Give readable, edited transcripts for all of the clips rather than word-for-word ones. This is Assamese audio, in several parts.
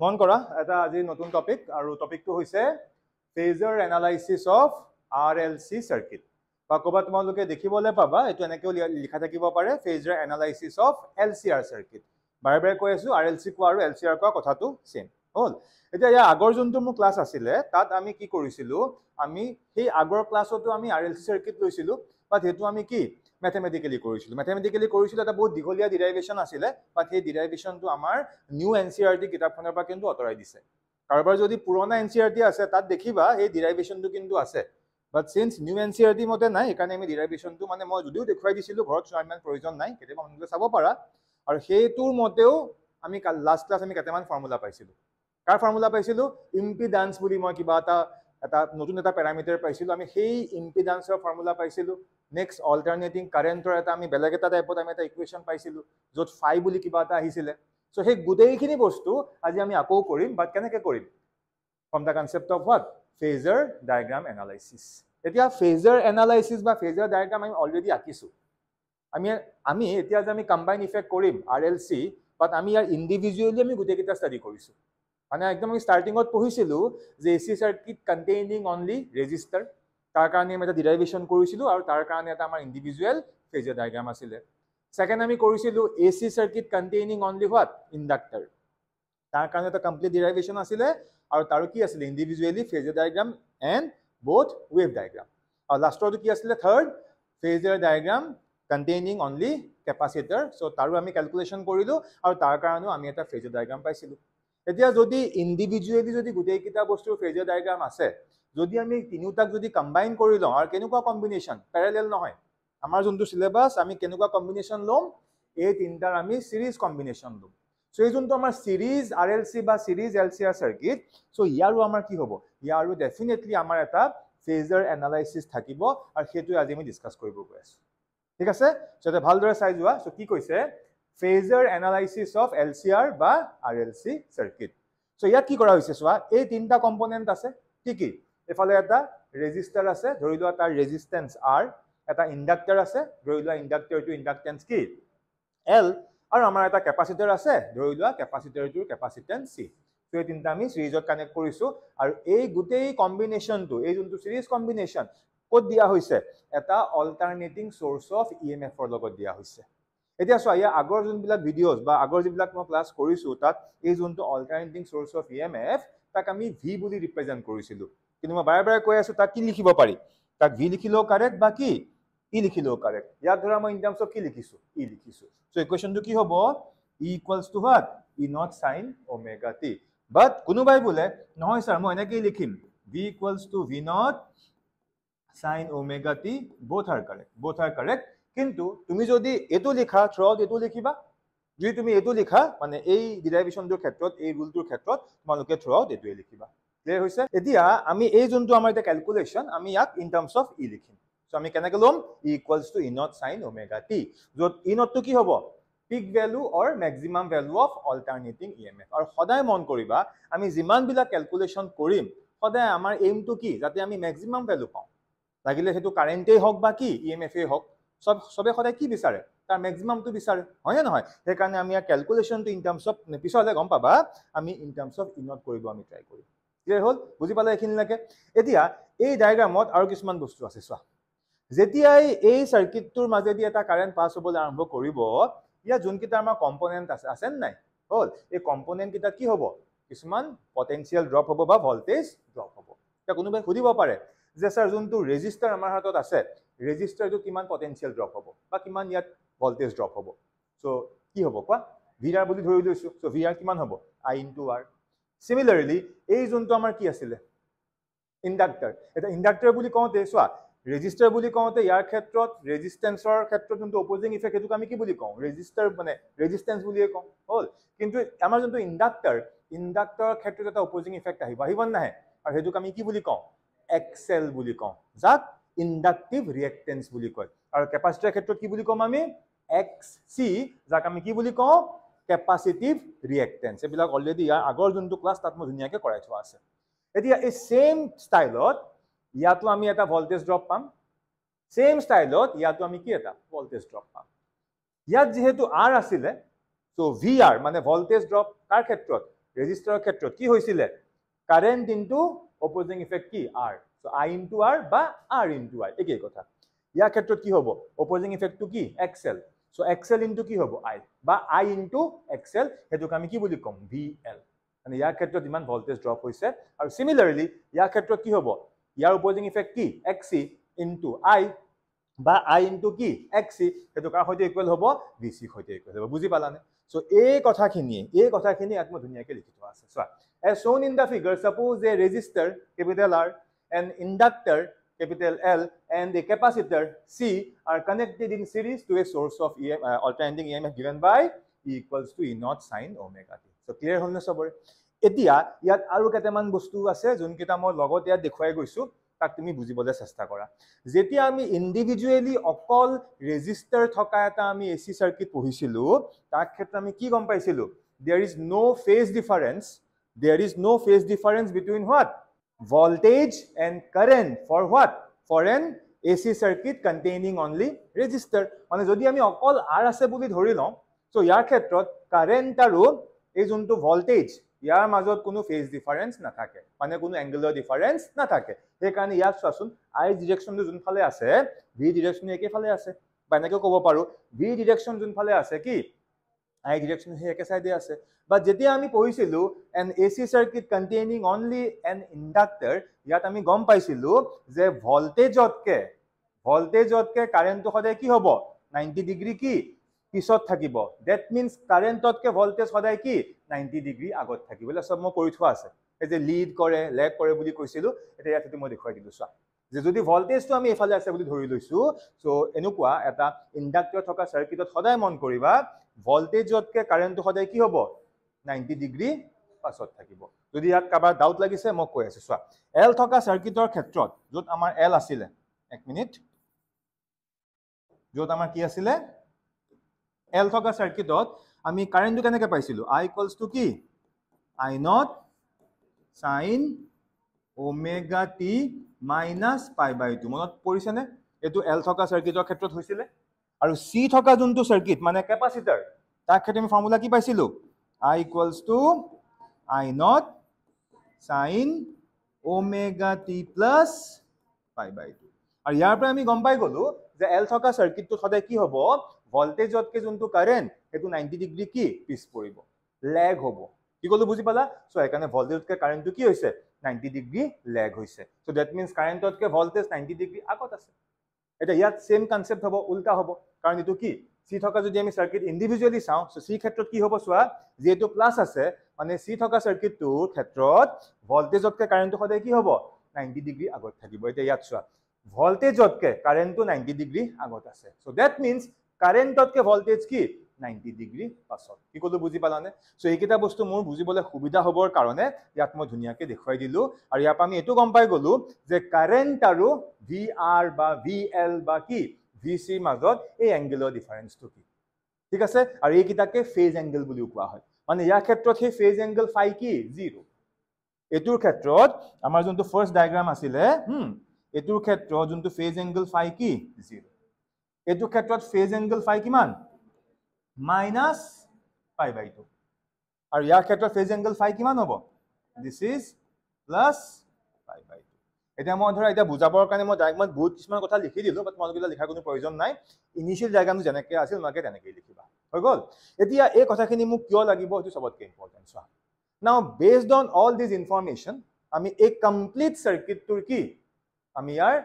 মন কৰা এটা আজি নতুন টপিক আৰু টপিকটো হৈছে ফেজাৰ এনালাইসিস অফ আৰএলসি সাৰ্কিট বা কবা তোমালোকে দেখিবলৈ পাবা এটো এনেকৈ লিখা থাকিব পাৰে ফেজাৰ এনালাইসিস অফ এলসিআৰ সাৰ্কিট বাৰে বাৰে কৈ আছো আৰএলসি কোৱা আৰু এলসিআৰ কোৱা কথাটো সেম হল এতিয়া ইয়া আগৰ যোনটো মোৰ ক্লাস আছিল তাত আমি কি কৰিছিলো আমি সেই আগৰ ক্লাছতো আমি আৰএলসি সাৰ্কিট লৈছিলো বাট হেতু আমি কি ম্যাথমেটিক্যালি কৰিছিলো এটা বহুত দিগলীয়া ডেৰিভেশ্যন আছিল বাট সেই ডেৰিভেশ্যনটো আমাৰ নিউ এনসিআৰটি কিতাপখনৰ পৰা কিন্তু অতৰাই দিছে কাৰোবাৰ যদি পুৰণা এনসিআৰটি আছে তাত দেখিবা এই ডেৰিভেশ্যনটো কিন্তু আছে বাট সিন্স নিউ এনসিআৰটি মতে নাই একাৰণে আমি ডেৰিভেশ্যনটো মানে মই যদিও দেখুৱাই দিছিলো ঘৰত চোৱাৰ ইমান প্ৰয়োজন নাই কেতিয়াবা আপোনালোকে চাব পাৰা আৰু সেইটোৰ মতেও আমি লাষ্ট ক্লাছ আমি কেইটামান ফৰ্মুলা পাইছিলো কাৰ ফৰ্মুলা পাইছিলো ইম্পিডেন্স বুলি মই কিবা এটা নতুন এটা প্যাৰামিটাৰ পাইছিলো আমি সেই ইম্পিডেন্সৰ ফৰ্মুলা পাইছিলো নেক্সট অল্টাৰনেটিং কাৰেন্টৰ এটা আমি বেলেগ এটা টাইপত আমি এটা ইকুৱেশ্যন পাইছিলো য'ত ফাই বুলি কিবা এটা আহিছিলে সো সেই গোটেইখিনি বস্তু আজি আমি আকৌ কৰিম বাট কেনেকৈ কৰিম from the concept of what phasor diagram analysis এতিয়া ফেজাৰ এনালাইসিস বা ফেজাৰ ডায়াগ্ৰাম আমি অলৰেডি আঁকিছো আমি এতিয়া যে আমি কম্বাইন ইফেক্ট কৰিম আৰএলসি বাট আমি ইয়াৰ ইন্ডিভিজুৱেলি আমি গোটেইকেইটা ষ্টাডি কৰিছো মানে একদম আমি স্টাৰ্টিঙত পঢ়িছিলো যে AC circuit containing only register তাৰ কাৰণে আমি এটা ডেৰিভেশ্যন কৰিছিলো আৰু তাৰ কাৰণে এটা আমাৰ ইন্ডিভিজুৱেল ফেজাৰ ডায়াগ্ৰাম আছিল সেকেন্ড আমি কৰিছিলো AC circuit containing only what ইন্ডাক্টৰ তাৰ কাৰণে এটা কমপ্লিট ডেৰিভেশ্যন আছিল আৰু তাৰো কি আছিল ইন্ডিভিজুৱেলি Fazer diagram and both wave diagram আৰু লাষ্টৰটো কি আছিল third Fazer diagram containing only capacitor so তাৰো আমি ক্যালকুলেশন কৰিলো আৰু তাৰ কাৰণেও আমি এটা ফেজাৰ ডায়াগ্ৰাম পাইছিলো এতিয়া যদি ইন্ডিভিজুৱেলি যদি গোটেই কিটা বস্তুৰ ফেজাৰ ডায়াগ্ৰাম আছে যদি আমি তিনিটাক যদি কম্বাইন কৰি লওঁ আৰু কেনেকুৱা কম্বিনেশন প্যাৰালেল নহয় আমাৰ যোনটো সিলেবাস আমি কেনেকুৱা কম্বিনেশন লম এই তিনটাৰ আমি সিৰিজ কম্বিনেশন লম সো এই যোনটো আমাৰ সিৰিজ আৰএলসি বা সিৰিজ এলসিআৰ সাৰ্কিট সো ইয়াৰো আমাৰ কি হ'ব ইয়াৰো ডেফিনেটলি আমাৰ এটা ফেজাৰ এনালাইসিস থাকিব আৰু সেইটো আজি আমি ডিসকাস কৰিব গৈ আছো ঠিক আছে সো এটা ভালদৰে চাই যোৱা সো কি কৈছে ফেজাৰ এনালাইসিস অফ এলসিআৰ বা আৰএলসি সাৰ্কিট সো ইয়াত কি কৰা হৈছে চোৱা এই তিনটা কম্পোনেন্ট আছে কি কি এফালে এটা ৰেজিস্টাৰ আছে ধৰি লোৱা তাৰ ৰেজিস্ট্যান্স R এটা ইন্ডাক্টৰ আছে ধৰি লোৱা ইন্ডাক্টৰটো ইন্ডাক্টেন্স কি L আৰু আমাৰ এটা কেপাসিটৰ আছে ধৰি লোৱা কেপাসিটৰটোৰ কেপাসিটেন্স C সো এই তিনটা আমি সিৰিজত কানেক্ট কৰিছো আৰু এই গোটেই কম্বিনেশনটো এই যোনটো সিৰিজ কম্বিনেশন ক'ত দিয়া হৈছে এটা অল্টাৰনেটিং সোৰ্স অফ ইএমএফ ৰ লগত দিয়া হৈছে এতিয়া চোৱা ইয়া আগৰ যোনবিলাক ভিডিঅ'জ বা আগৰ যিবিলাক মই ক্লাছ কৰিছো তাত এই যোনটো অল্টাৰনেটিং সোৰ্স অফ ইএমএফ তাক আমি ভি বুলি ৰিপ্ৰেজেন্ট কৰিছিলো কিন্তু মই বাৰে বাৰে কৈ আছো তাক কি লিখিব পাৰি তাক ভি লিখিলেও কাৰেক্ট বা কি ই লিখিলেও কাৰেক্ট ইয়াত ধৰা মই ইন টাৰ্মছ অফ কি লিখিছো ই লিখিছো সো ইকুৱেশ্যনটো কি হ'ব e equals to what e naught sine omega t but কোনোবাই বোলে নহয় স্যাৰ মই এনেকৈ লিখিম v equals to v naught sine omega t both are correct কিন্তু তুমি যদি এটো লিখা থ্ৰুআউট এটো লিখিবা যদি তুমি এটো লিখা মানে এই ডেৰিভেশ্যনটোৰ ক্ষেত্ৰত এই ৰুলটোৰ ক্ষেত্ৰত তোমালোকে থ্ৰুআউট এটোৱে লিখিবা ক্লিয়াৰ হৈছে এতিয়া আমি এই যোনটো আমাৰ এটা ক্যালকুলেশন আমি ইয়াক ইন টাৰ্মছ অফ ই লিখিম সো আমি কেনেকৈ লম e equals to e naught sine omega t য'ত ই নটটো কি হ'ব peak value or maximum value of alternating EMF আৰু সদায় মন কৰিবা আমি যিমান বিলাক ক্যালকুলেশন কৰিম সদায় আমাৰ এইমটো কি যাতে আমি ম্যাক্সিমাম ভ্যালু পাওঁ লাগিলে হেতু কাৰেন্টেই হওক বা কি ইএমএফ হওক সবে সদায় কি বিচাৰে তাৰ ম্যাক্সিমামটো বিচাৰে হয় না নহয় সেই কাৰণে আমি ইয়াৰ ক্যালকুলেশনটো ইন টাৰ্মছ অফ পিছলে গম পাবা আমি in terms of E not কৰিব আমি ট্ৰাই কৰিম ক্লিয়াৰ হল বুজি পালে এখিনিলৈকে এতিয়া এই ডায়াগ্ৰামত আৰু কিছুমান বস্তু আছে চোৱা যেতিয়াই এই সাৰ্কিটটোৰ মাজেদি এটা কাৰেন্ট পাছ হ'বলৈ আৰম্ভ কৰিব ইয়া যোনকিটা আমাৰ কম্পোনেন্ট আছে নাই হল এই কম্পোনেন্ট কিটা কি হ'ব কিছুমান পটেনশিয়াল ড্ৰপ হ'ব বা ভোল্টেজ ড্ৰপ হ'ব এটা কোনোবাই সুধিব পাৰে যে স্যাৰ যোনটো ৰেজিস্টাৰ আমাৰ হাতত আছে ৰেজিস্টাৰটো কিমান পটেনশিয়াল ড্ৰপ হ'ব বা কিমান ইয়াত ভোল্টেজ ড্ৰপ হ'ব সো কি হ'ব কোৱা ভিআৰ বুলি ধৰি লৈছো সো ভিআৰ কিমান হ'ব I * R সিমিলাৰলি এই যোনটো আমাৰ কি আছিল ইন্ডাক্টৰ এটা ইন্ডাক্টৰ বুলি কওঁতে চোৱা ৰেজিস্টাৰ বুলি কওঁতে ইয়াৰ ক্ষেত্ৰত ৰেজিস্ট্যান্সৰ ক্ষেত্ৰত যোনটো অপোজিং ইফেক্ট হেতুক আমি কি বুলি কওঁ ৰেজিস্টাৰ মানে ৰেজিস্ট্যান্স বুলিয়ে কওঁ হল কিন্তু আমাৰ যোনটো ইন্ডাক্টৰ ক্ষেত্ৰত এটা অপোজিং ইফেক্ট আহিব নাহে আৰু হেতুক আমি কি বুলি কওঁ এক্সএল বুলি কওঁ যাক ইন্ডাকটিভ ৰিএক্টেন্স বুলি কয় আৰু কেপাসিটৰ ক্ষেত্ৰত কি বুলি কম আমি এক্সসি যাক আমি কি বুলি কওঁ কেপাসিটিভ ৰিএক্টেন্স এবিলাক অলৰেডি ইয়াৰ আগৰ যোনটো ক্লাছ তাত মই ধুনীয়াকৈ কৰাই থোৱা আছে এতিয়া এই সেম ষ্টাইলত ইয়াতো আমি এটা ভোল্টেজ ড্ৰপ পাম সেম ষ্টাইলত ইয়াতো আমি কি এটা ভোল্টেজ ড্ৰপ পাম ইয়াত যেহেতু R আছিলে সো VR মানে ভোল্টেজ ড্ৰপ কাৰ ক্ষেত্ৰত ৰেজিষ্টাৰৰ ক্ষেত্ৰত কি হৈছিলে কাৰেণ্ট ইনটু অপজিং ইফেক্ট কি r so I into r বা r ইনটু I একেই কথা ইয়াৰ ক্ষেত্ৰত কি হ'ব অপজিং ইফেক্টটো কি XL সো XL ইনটু কি হ'ব I বা I ইনটু XL হেতুক আমি কি বুলি কম VL মানে ইয়াৰ ক্ষেত্ৰত ইমান ভোল্টেজ ড্ৰপ হৈছে আৰু সিমিলাৰলি ইয়াৰ ক্ষেত্ৰত কি হ'ব ইয়াৰ অপজিং ইফেক্ট কি XC ইনটু I বা I ইনটু কি XC হেতু কাৰ সৈতে ইকুৱেল হ'ব VC সৈতে ইকুৱেল হ'ব বুজি পালানে সো এই কথাখিনি আত্ম ধুনিয়াকে লিখি থোৱা আছে চোৱা as shown in the figure suppose a resistor capital R an inductor capital L and a capacitor C are connected in series to a source of alternating EMF given by E equals to E naught sin omega t so clear হল না সবৰে এতিয়া ইয়াত আৰু কেটামান বস্তু আছে যোন কেটা মই লগত ইয়াত দেখুৱাই গৈছো তাক তুমি বুজিবলৈ চেষ্টা কৰা যেতিয়া আমি ইন্ডিভিজুৱেলি অকল ৰেজিস্টাৰ থকা এটা আমি এসি সাৰ্কিট পঢ়িছিলো তাৰ ক্ষেত্ৰত আমি কি গম পাইছিলো there is no phase difference between what voltage and current for what for an AC circuit containing only resistor মানে যদি আমি অকল R আছে বুলি ধৰি লওঁ সো ইয়াৰ ক্ষেত্ৰত কাৰেন্ট আৰু এই যোনটো ভোল্টেজ ইয়াৰ মাজত কোনো ফেজ ডিফাৰেন্স নাথাকে মানে কোনো অ্যাঙ্গুলাৰ ডিফাৰেন্স নাথাকে সেই কাৰণে ইয়াত চোৱাচোন I ডিৰেকচনটো যোনফালে আছে V ডিৰেকচন একেফালে আছে বা এনেকৈ ক'ব পাৰো V ডিৰেকচন যোনফালে আছে কি I direction হে একে সাইডে আছে বাট যেতিয়া আমি পঢ়িছিলো an AC circuit containing only an inductor ইয়াত আমি গম পাইছিলো যে ভোল্টেজতকে কারেন্টটো সদায় কি হ'ব 90 ডিগ্ৰী কি পিছত থাকিব that means কাৰেন্টতকে ভোল্টেজ সদায় কি 90 ডিগ্ৰী আগত থাকিব এলা সব মই কৰি থোৱা আছে এই যে লিড কৰে লেগ কৰে বুলি কৈছিলো এটা ইয়াতে মই দেখুৱাই দিলো চোৱা যে যদি ভোল্টেজটো আমি এফালে আছে বুলি ধৰি লৈছো সো এনেকুৱা এটা ইন্ডাক্টৰ থকা সাৰ্কিটত সদায় মন কৰিবা ভোল্টেজতকে কাৰেন্টটো সদায় কি হ'ব 90 ডিগ্ৰী পাছত থাকিব যদি ইয়াত কাবাৰ ডাউট লাগিছে মই কৈ আছো চোৱা L থকা সাৰ্কিটৰ ক্ষেত্ৰত যত আমাৰ L আছিলে এক মিনিট যত আমাৰ কি আছিলে L থকা সাৰ্কিটত আমি কাৰেন্টটো কেনেকৈ পাইছিলো I ইকুৱেলস টু কি I not sin omega t minus pi by 2 মনত পৰিছে নে এটো L থকা সাৰ্কিটৰ ক্ষেত্ৰত হৈছিলে আৰু C থকা যোনটো সাৰ্কিট মানে ক্যাপাসিটৰ তাৰ ক্ষেত্ৰত আমি ফৰ্মুলা কি পাইছিলো I equals to I naught sin omega t plus pi by 2 আৰু ইয়াৰ পৰা আমি গম পাই গলো যে L থকা সাৰ্কিটটো সদায় কি হ'ব ভোল্টেজতকে যোনটো কাৰেন্ট এটো 90 ডিগ্ৰী কি পিছ পৰিব ল্যাগ হ'ব কি কলো বুজি পালা সো এখানে ভোল্টেজতকে কারেন্টটো কি হৈছে 90 ডিগ্ৰী ল্যাগ হৈছে সো দ্যাট মিন্স কাৰেন্টতকে ভোল্টেজ 90 ডিগ্ৰী আগত আছে এটা ইয়াত সেম কনসেপ্ট হ'ব উল্টা হ'ব কাৰণ এটো কি সি থকা যদি আমি সাৰ্কিট ইন্ডিভিজুয়ালি চাও সো সি ক্ষেত্ৰত কি হ'ব সোৱা যেটো প্লাস আছে মানে সি থকা সাৰ্কিটটো ক্ষেত্ৰত ভোল্টেজতকে কাৰেন্টটো সদায় কি হ'ব 90 ডিগ্ৰী আগত থাকিব এটা ইয়াত সোৱা ভোল্টেজতকে কাৰেন্টটো 90 ডিগ্ৰী আগত আছে সো দ্যাট মিন্স কাৰেন্টতকে ভোল্টেজ কি 90 ডিগ্ৰী পাছত কি কলো বুজি পালানে সো এইকেইটা বস্তু মোৰ বুজিবলৈ সুবিধা হ'বৰ কাৰণে ইয়াত মই ধুনিয়াকে দেখুৱাই দিলো আৰু ইয়াত আমি এটো গম পাই গলো যে কাৰেন্ট আৰু VR বা VL বা কি VC মাজত এই অ্যাঙ্গুলাৰ ডিফাৰেন্সটো কি ঠিক আছে আৰু এইকেইটাকে ফেজ অ্যাঙ্গেল বুলি কোৱা হয় মানে ইয়াৰ ক্ষেত্ৰত সেই ফেজ অ্যাঙ্গেল ফাই কি 0 এটোৰ ক্ষেত্ৰত আমাৰ যোনটো ফাৰ্স্ট ডায়াগ্ৰাম আছিলে এটোৰ ক্ষেত্ৰত যোনটো ফেজ অ্যাঙ্গেল ফাই কি 0 এটোৰ ক্ষেত্ৰত ফেজ অ্যাঙ্গেল ফাই কিমান minus pi by 2 আৰু ইয়াৰ ক্ষেত্ৰত ফেজ অ্যাঙ্গেল ফাই কিমান হ'ব this is plus pi by 2 এটা মই ধৰা এটা বুজাবৰ কাৰণে মই ডায়াগ্ৰামত বহুত কিছুমান কথা লিখি দিলো বাট মনবিলা লিখাৰ কোনো প্ৰয়োজন নাই ইনিশিয়াল ডায়াগ্ৰামটো যেনেকৈ আছিল মাকে তেনেকৈ লিখিবা হৈ গল এতিয়া এই কথাখিনি মোক কিয় লাগিব এটো সবতকে ইম্পৰ্টেন্ট চোৱা নাও based on all this information আমি এই কমপ্লিট সাৰ্কিটটোৰ কি আমি ইয়াৰ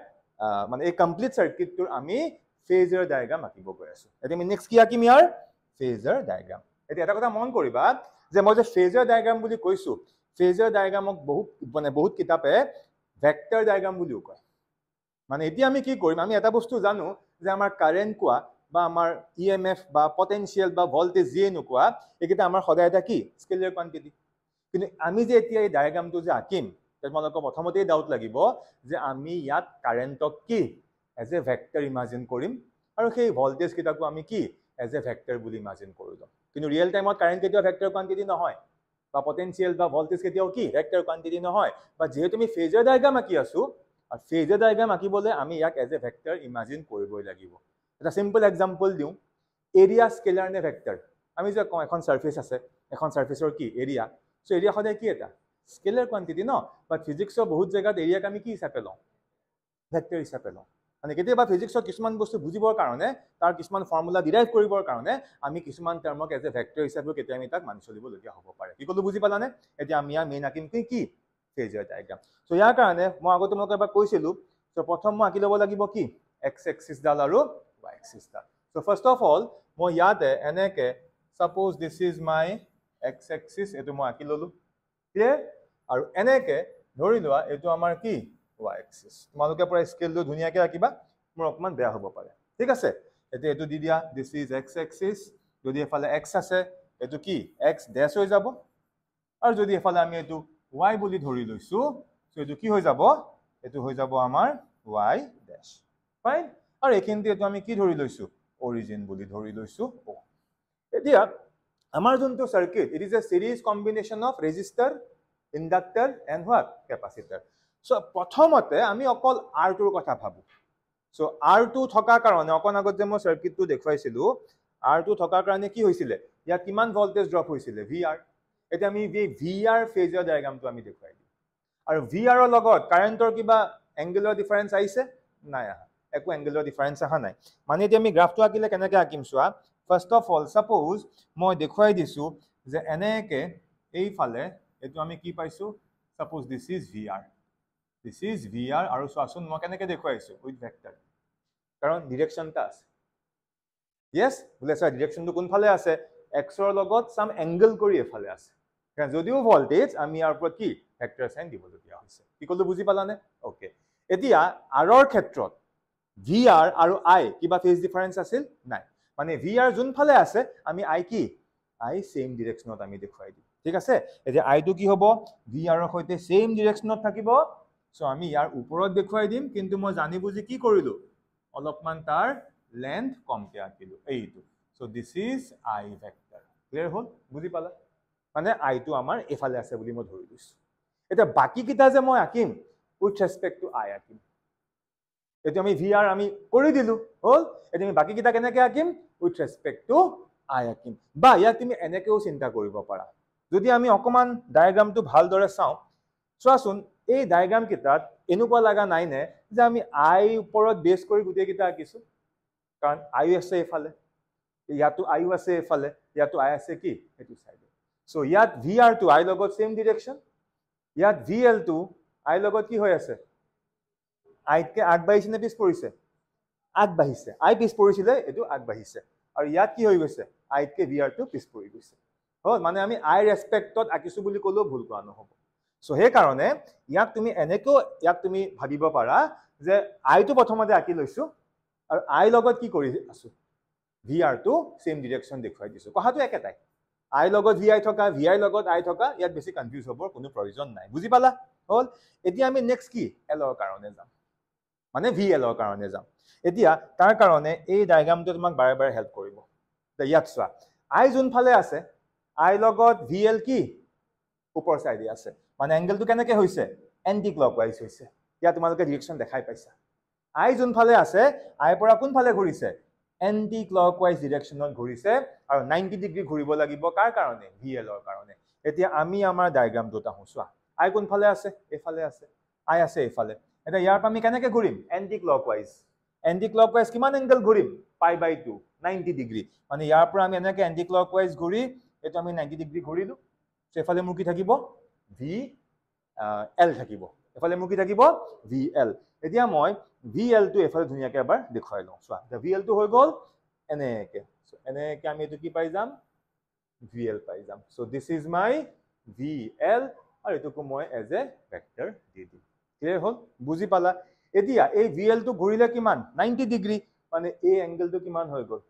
মানে এই কমপ্লিট সাৰ্কিটটোৰ আমি ফেজৰ ডায়াগ্ৰাম আঁকিব গৈ আছো এতিয়া আমি নেক্সট কি আঁকিম ইয়াৰ ফেজৰ ডায়াগ্ৰাম এতিয়া এটা কথা মন কৰিবা যে মই যে ফেজৰ ডায়াগ্ৰাম বুলি কৈছো ফেজৰ ডায়াগ্ৰামক বহুত কিতাপে ভেক্টৰ ডায়াগ্ৰাম বুলিও কয় মানে এতিয়া আমি কি কৰিম আমি এটা বস্তু জানো যে আমাৰ কাৰেন্ট কোৱা বা আমাৰ ইএমএফ বা পটেনশিয়াল বা ভোল্টেজ যিয়ে নোকোৱা এইকেইটা আমাৰ সদায় এটা কি স্কেলাৰ কোৱান্টিটি কিন্তু আমি যে এতিয়া এই ডায়াগ্ৰামটো যে আঁকিম তোমালোকৰ প্ৰথমতেই ডাউট লাগিব যে আমি ইয়াত কাৰেন্টক কি এজ এ ভেক্টৰ ইমাজিন কৰিম আৰু সেই ভোল্টেজ কিটাকো আমি কি এজ এ ভেক্টৰ বুলি ইমাজিন কৰিলো কিন্তু ৰিয়েল টাইমত কাৰেন্ট কেতিয়াও ভেক্টৰ কোৱান্টিটি নহয় বা পটেনশিয়াল বা ভোল্টেজ কেতিয়াও কি ভেক্টৰ কোৱান্টিটি নহয় বা যেহেতু আমি ফেজৰ ডায়াগ্ৰাম আঁকি আছো আৰু ফেজৰ ডায়াগ্ৰাম আঁকিবলৈ আমি ইয়াক এজ এ ভেক্টৰ ইমাজিন কৰিবই লাগিব এটা সিম্পল এক্সাম্পল দিওঁ এৰিয়া স্কেলাৰ নে ভেক্টৰ আমি যে কওঁ এখন সাৰফেস আছে এখন সাৰফেসৰ কি এৰিয়া সো এৰিয়া সদায় কি এটা স্কেলাৰ কোৱান্টিটি ন বাট ফিজিক্সৰ বহুত জেগাত এৰিয়াক আমি কি হিচাপে লওঁ ভেক্টৰ হিচাপে লওঁ মানে কেতিয়াবা ফিজিক্সৰ কিছুমান বস্তু বুজিবৰ কাৰণে তাৰ কিছুমান ফৰ্মুলা ডিৰাইভ কৰিবৰ কাৰণে আমি কিছুমান টাৰ্মক এজ এ ভেক্টৰ হিচাপে কেতিয়া আমি তাক মানি চলিবলগীয়া হ'ব পাৰে কি ক'লো বুজি পালানে এতিয়া আমি ইয়াৰ মেইন আঁকিম কি ফেজাৰ ডায়াগ্ৰাম সো ইয়াৰ কাৰণে মই আগতে তোমাক এবাৰ কৈছিলোঁ সো প্ৰথম মই আঁকি ল'ব লাগিব কি এক্স এক্সিছডাল আৰু ৱাই এক্সিছডাল সো ফাৰ্ষ্ট অফ অল মই ইয়াতে এনেকে suppose this is my x axis এইটো মই আঁকি ল'লোঁ ক্লিয়াৰ আৰু এনেকে ধৰি লোৱা এইটো আমাৰ কি y axis তোমালোকে পুৰা স্কেলটো ধুনীয়াকৈ আঁকিবা মোৰ অকমান বেয়া হ'ব পাৰে ঠিক আছে এতিয়া এইটো দি দিয়া দিছ ইজ x axis যদি এফালে x আছে এইটো কি x ড্যাশ হৈ যাব আৰু যদি এফালে আমি এইটো y বুলি ধৰি লৈছো সো এইটো কি হৈ যাব এইটো হৈ যাব আমাৰ y ড্যাশ ফাইন আৰু এইখিনিতে এইটো আমি কি ধৰি লৈছো অৰিজিন বুলি ধৰি লৈছো o এতিয়া আমাৰ যোনটো circuit it is a series combination of resistor inductor and what capacitor so প্ৰথমতে আমি অকল R2 ৰ কথা ভাবো সো R2 থকাৰ কাৰণে অকন আগত যে মই সাৰ্কিটটো দেখুৱাইছিলো R2 থকাৰ কাৰণে কি হৈছিলে ইয়াত কিমান ভোল্টেজ ড্ৰপ হৈছিলে VR এতিয়া আমি VR ফেজাৰ ডায়াগ্ৰামটো আমি দেখুৱাই দিম আৰু VR ৰ লগত কাৰেন্টৰ কিবা এংগুলাৰ ডিফাৰেন্স আহিছে নাই আহা একো এংগুলাৰ ডিফাৰেন্স আহা নাই মানে এতিয়া আমি গ্ৰাফটো আঁকিলে কেনেকৈ আঁকিম চোৱা ফাৰ্ষ্ট অফ অল সাপোজ মই দেখুৱাই দিছো যে এনেকে এইফালে এইটো আমি কি পাইছো suppose this is VR This is VR আৰু চোৱাচোন মই কেনেকৈ দেখুৱাইছো উইথ ভেক্টৰ কাৰণ ডিৰেকশ্যনটা আছে yes বুলে স্যাৰ ডিৰেকশ্যনটো কোনফালে আছে x ৰ লগত সাম এংগল কৰি এফালে আছে কাৰণ যদিও ভোল্টেজ আমি ইয়াৰ ওপৰত কি ভেক্টৰ সাইন দিবলগীয়া হৈছে কি ক'লো বুজি পালানে ওকে এতিয়া r ৰ ক্ষেত্ৰত VR আৰু I কিবা ফেজ ডিফাৰেন্স আছিল নাই মানে VR যোনফালে আছে আমি I কি I সেম ডিৰেকশ্যনত আমি দেখুৱাই দিম ঠিক আছে এতিয়া I টো কি হ'ব VR ৰ সৈতে সেম ডিৰেকশ্যনত থাকিব সো আমি ইয়াৰ ওপৰত দেখুৱাই দিম কিন্তু মই জানি বুজি কি কৰিলো অলপমান তাৰ লেন্থ কমকে আঁকিলো এইটো so this is I vector clear হ'ল বুজি পালা মানে I টো আমাৰ এফালে আছে বুলি মই ধৰি লৈছো এটা বাকি কিটা যে মই আঁকিম উইথ ৰেসপেক্ট টু I আঁকিম এটো আমি VR আমি কৰি দিলো হ'ল এটো আমি বাকি কিটা কেনেকৈ আঁকিম উইথ ৰেসপেক্ট টু I আঁকিম বা ইয়াক তুমি এনেকেও চিন্তা কৰিব পাৰা যদি আমি অকমান ডায়াগ্ৰামটো ভালদৰে চাওঁ চোৱাচোন এই ডায়াগ্ৰাম কিটাত এনেকুৱা লাগা নাই নে যে আমি I ওপৰত বেস কৰি গুটে কিটা আঁকিছো কাৰণ I আছে এফালে ইয়াতো I আছে এফালে ইয়াতো I আছে কি এটো সাইডে সো ইয়াত VR টু I লগত সেম ডিৰেকশ্যন ইয়াত VL টু I লগত কি হৈ আছে I কে আগবাঢ়িছে নে পিছ পৰিছে আগবাঢ়িছে I পিছ পৰিছিলে এটো আগবাঢ়িছে আৰু ইয়াত কি হৈ গৈছে I কে VR টু পিছ পৰি গৈছে হ'ল মানে আমি I ৰেসপেক্টত আঁকিছো বুলি ক'লেও ভুল কোৱা নহব সো হে কাৰণে ইয়াক তুমি এনেকৈ ইয়াক তুমি ভাবিব পাৰা যে I টো প্ৰথমতে আঁকি লৈছো আৰু I লগত কি কৰি আছো VR টু সেম ডিৰেকশ্যন দেখুৱাই দিছো কথাটো একেটাই I লগত VI থকা VI লগত I থকা ইয়াত বেছি কনফিউজ হ'বৰ কোনো প্ৰয়োজন নাই বুজি পালা হ'ল এতিয়া আমি নেক্সট কি L ৰ কাৰণে যাম মানে VL ৰ কাৰণে যাম এতিয়া তাৰ কাৰণে এই ডায়াগ্ৰামটো তোমাক বাৰে বাৰে হেল্প কৰিব ইয়াত চোৱা I যোনফালে আছে I লগত VL কি ওপৰ সাইডে আছে মানে এংগলটো কেনেকৈ হৈছে এন্টি ক্লকৱাইজ হৈছে ইয়া তোমালোকে ডিৰেকশ্যন দেখাই পাইছা I যোনফালে আছে I পৰা কোনফালে ঘূৰিছে এন্টি ক্লকৱাইজ ডিৰেকশ্যনত ঘূৰিছে আৰু 90 ডিগ্ৰী ঘূৰিব লাগিব কাৰ কাৰণে VL ৰ কাৰণে এতিয়া আমি আমাৰ ডায়াগ্ৰামটোত আহো চোৱা I কোনফালে আছে এফালে আছে I আছে এফালে এটা ইয়াৰ পৰা আমি কেনেকৈ ঘূৰিম এন্টি ক্লকৱাইজ কিমান এংগল ঘূৰিম π/2 90 ডিগ্ৰী মানে ইয়াৰ পৰা আমি এনেকৈ এন্টি ক্লকৱাইজ ঘূৰি এটা আমি 90 ডিগ্ৰী ঘূৰিলো সেফালে মোৰ কি থাকিব VL থাকিব এফালে মোৰ কি থাকিব VL এতিয়া মই VL টো এফালে ধুনীয়াকৈ এবাৰ দেখুৱাই লওঁ চোৱা VL টো হৈ গ'ল এনেকৈ এনেকৈ আমি এটো কি পাই যাম VL পাই যাম so this is my VL আৰু এটোকো মই এজ এ ভেক্টৰ দি দিম ক্লিয়াৰ হ'ল বুজি পালা এতিয়া এই VL টো ঘূৰিলে কিমান 90 ডিগ্ৰী মানে এই এংগলটো কিমান হৈ গ'ল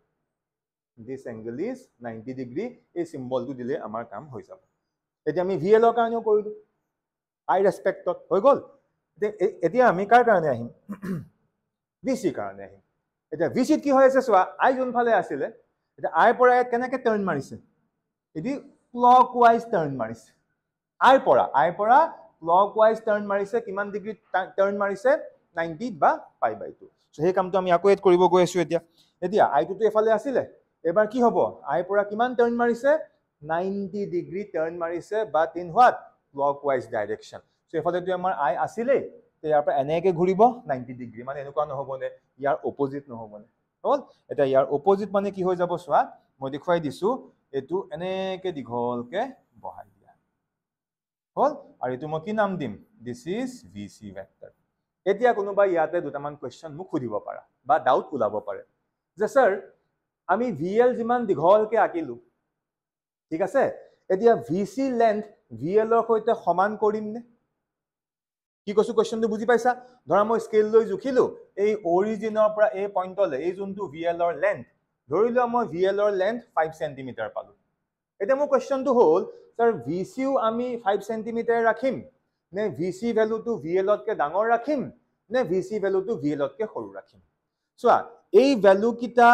দিস এংগল ইজ 90 ডিগ্ৰী এই সিম্বলটো দিলে আমাৰ কাম হৈ যাব এতিয়া আমি VL ৰ কাৰণেও কৰিলো I ৰেসপেক্টত হৈ গ'ল এতিয়া আমি কাৰ কাৰণে আহিম VC কাৰণে আহিম এতিয়া VC কি হৈ আছে চোৱা I যোনফালে আছিল এতিয়া I পৰা কেনেকৈ টাৰ্ন মাৰিছে এদি ক্লকৱাইজ টাৰ্ন মাৰিছে I পৰা ক্লকৱাইজ টাৰ্ন মাৰিছে কিমান ডিগ্ৰী টাৰ্ন মাৰিছে 90 বা π/2 সো সেই কামটো আমি আকৌ এড কৰিব গৈ আছো এতিয়া I টো এফালে আছিল এবাৰ কি হ'ব I পৰা কিমান টাৰ্ন মাৰিছে 90 ডিগ্ৰী টাৰ্ণ মাৰিছে বাট in what clockwise direction so এফালেটো আমাৰ আই আছিলে তে ইয়াৰ পৰা এনেকে ঘূৰিব 90 ডিগ্ৰী মানে এনেকুৱা নহবনে ইয়াৰ অপোজিট নহবনে হল এটা ইয়াৰ অপোজিট মানে কি হৈ যাব সোৱা মই দেখুৱাই দিছো এটো এনেকে দীঘলকে বহাই দিয়া হল আৰু এটো মই কি নাম দিম দিস ইজ ভিসি ভেক্টৰ এতিয়া কোনোবা ইয়াতে দুটামান কোৱেশ্চন মোক খুদিব পাৰা বা ডাউট ওলাব পাৰে যে স্যাৰ আমি ভিএল যিমান দীঘলকে আকিলো ঠিক আছে এতিয়া ভিসি লেন্থ ভিএল ৰ সৈতে সমান কৰিম নে কি কৈছো কোৱেশ্চনটো বুজি পাইছা ধৰা মই স্কেল লৈ জুখিলো এই অৰিজিনৰ পৰা এই পইণ্টলে এই যোনটো ভিএল ৰ লেন্থ ধৰিলো মই ভিএল ৰ লেন্থ 5 সেন্টিমিটাৰ পালো এতিয়া মোৰ কোৱেশ্চনটো হ'ল স্যাৰ ভিসিও আমি 5 সেন্টিমিটাৰ ৰাখিম নে ভিসি ভ্যালুটো ভিএল তকে ডাঙৰ ৰাখিম নে ভিসি ভ্যালুটো ভিএল তকে সৰু ৰাখিম চোৱা এই ভ্যালু কিটা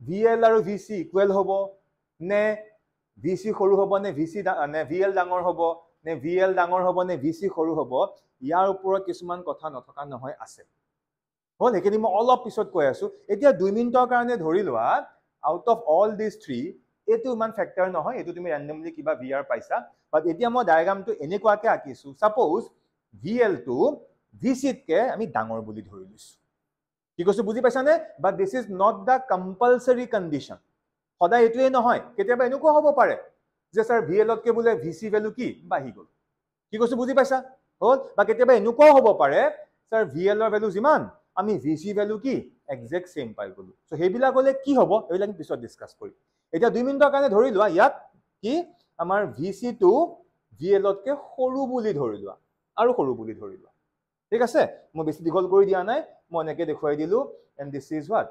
ভিএল আৰু ভিসি ইকুৱেল হ'ব নে ভিসি সৰু হ'ব নে ভিসি নে ভিএল ডাঙৰ হ'ব নে ভিএল ডাঙৰ হ'ব নে ভিসি সৰু হ'ব ইয়াৰ ওপৰত কিছুমান কথা নথকা নহয় আছে হল এখিনি মই অলপ পিছত কৈ আছো এতিয়া 2 মিনিটৰ কাৰণে ধৰি লোৱা আউট অফ অল দিস 3 এটো মান ফেক্টৰ নহয় এটো তুমি ৰেন্ডমলি কিবা ভিআৰ পাইছা বাট এতিয়া মই ডায়াগ্ৰামটো এনেকুৱাকে আকিছো সাপোজ ভিএল টো ভিসিত কে আমি ডাঙৰ বুলি ধৰি লৈছো কি কৈছো বুজি পাইছানে but this is not the compulsory condition সদায় এটোৱে নহয় কেতিয়াবা এনেকুৱা হ'ব পাৰে যে স্যাৰ ভিএল তকে বুলে ভিসি ভ্যালু কি বাঢ়ি গল কি কৈছো বুজি পাইছা হল বা কেতিয়াবা এনেকুৱা হ'ব পাৰে স্যাৰ ভিএল ৰ ভ্যালু যিমান আমি ভিসি ভ্যালু কি এক্সাক্ট সেম পাই গলো সো হেবিলা গলে কি হ'ব এইবিলাক পিছত ডিসকাস কৰিম এতিয়া 2 মিনিটৰ কাৰণে ধৰি লোৱা ইয়াত কি আমাৰ ভিসি টো ভিএল তকে সৰু বুলি ধৰি লোৱা আৰু সৰু বুলি ধৰি লোৱা ঠিক আছে মই বেছি দীঘল কৰি দিয়া নাই মই এনেকে দেখুৱাই দিলো and this is what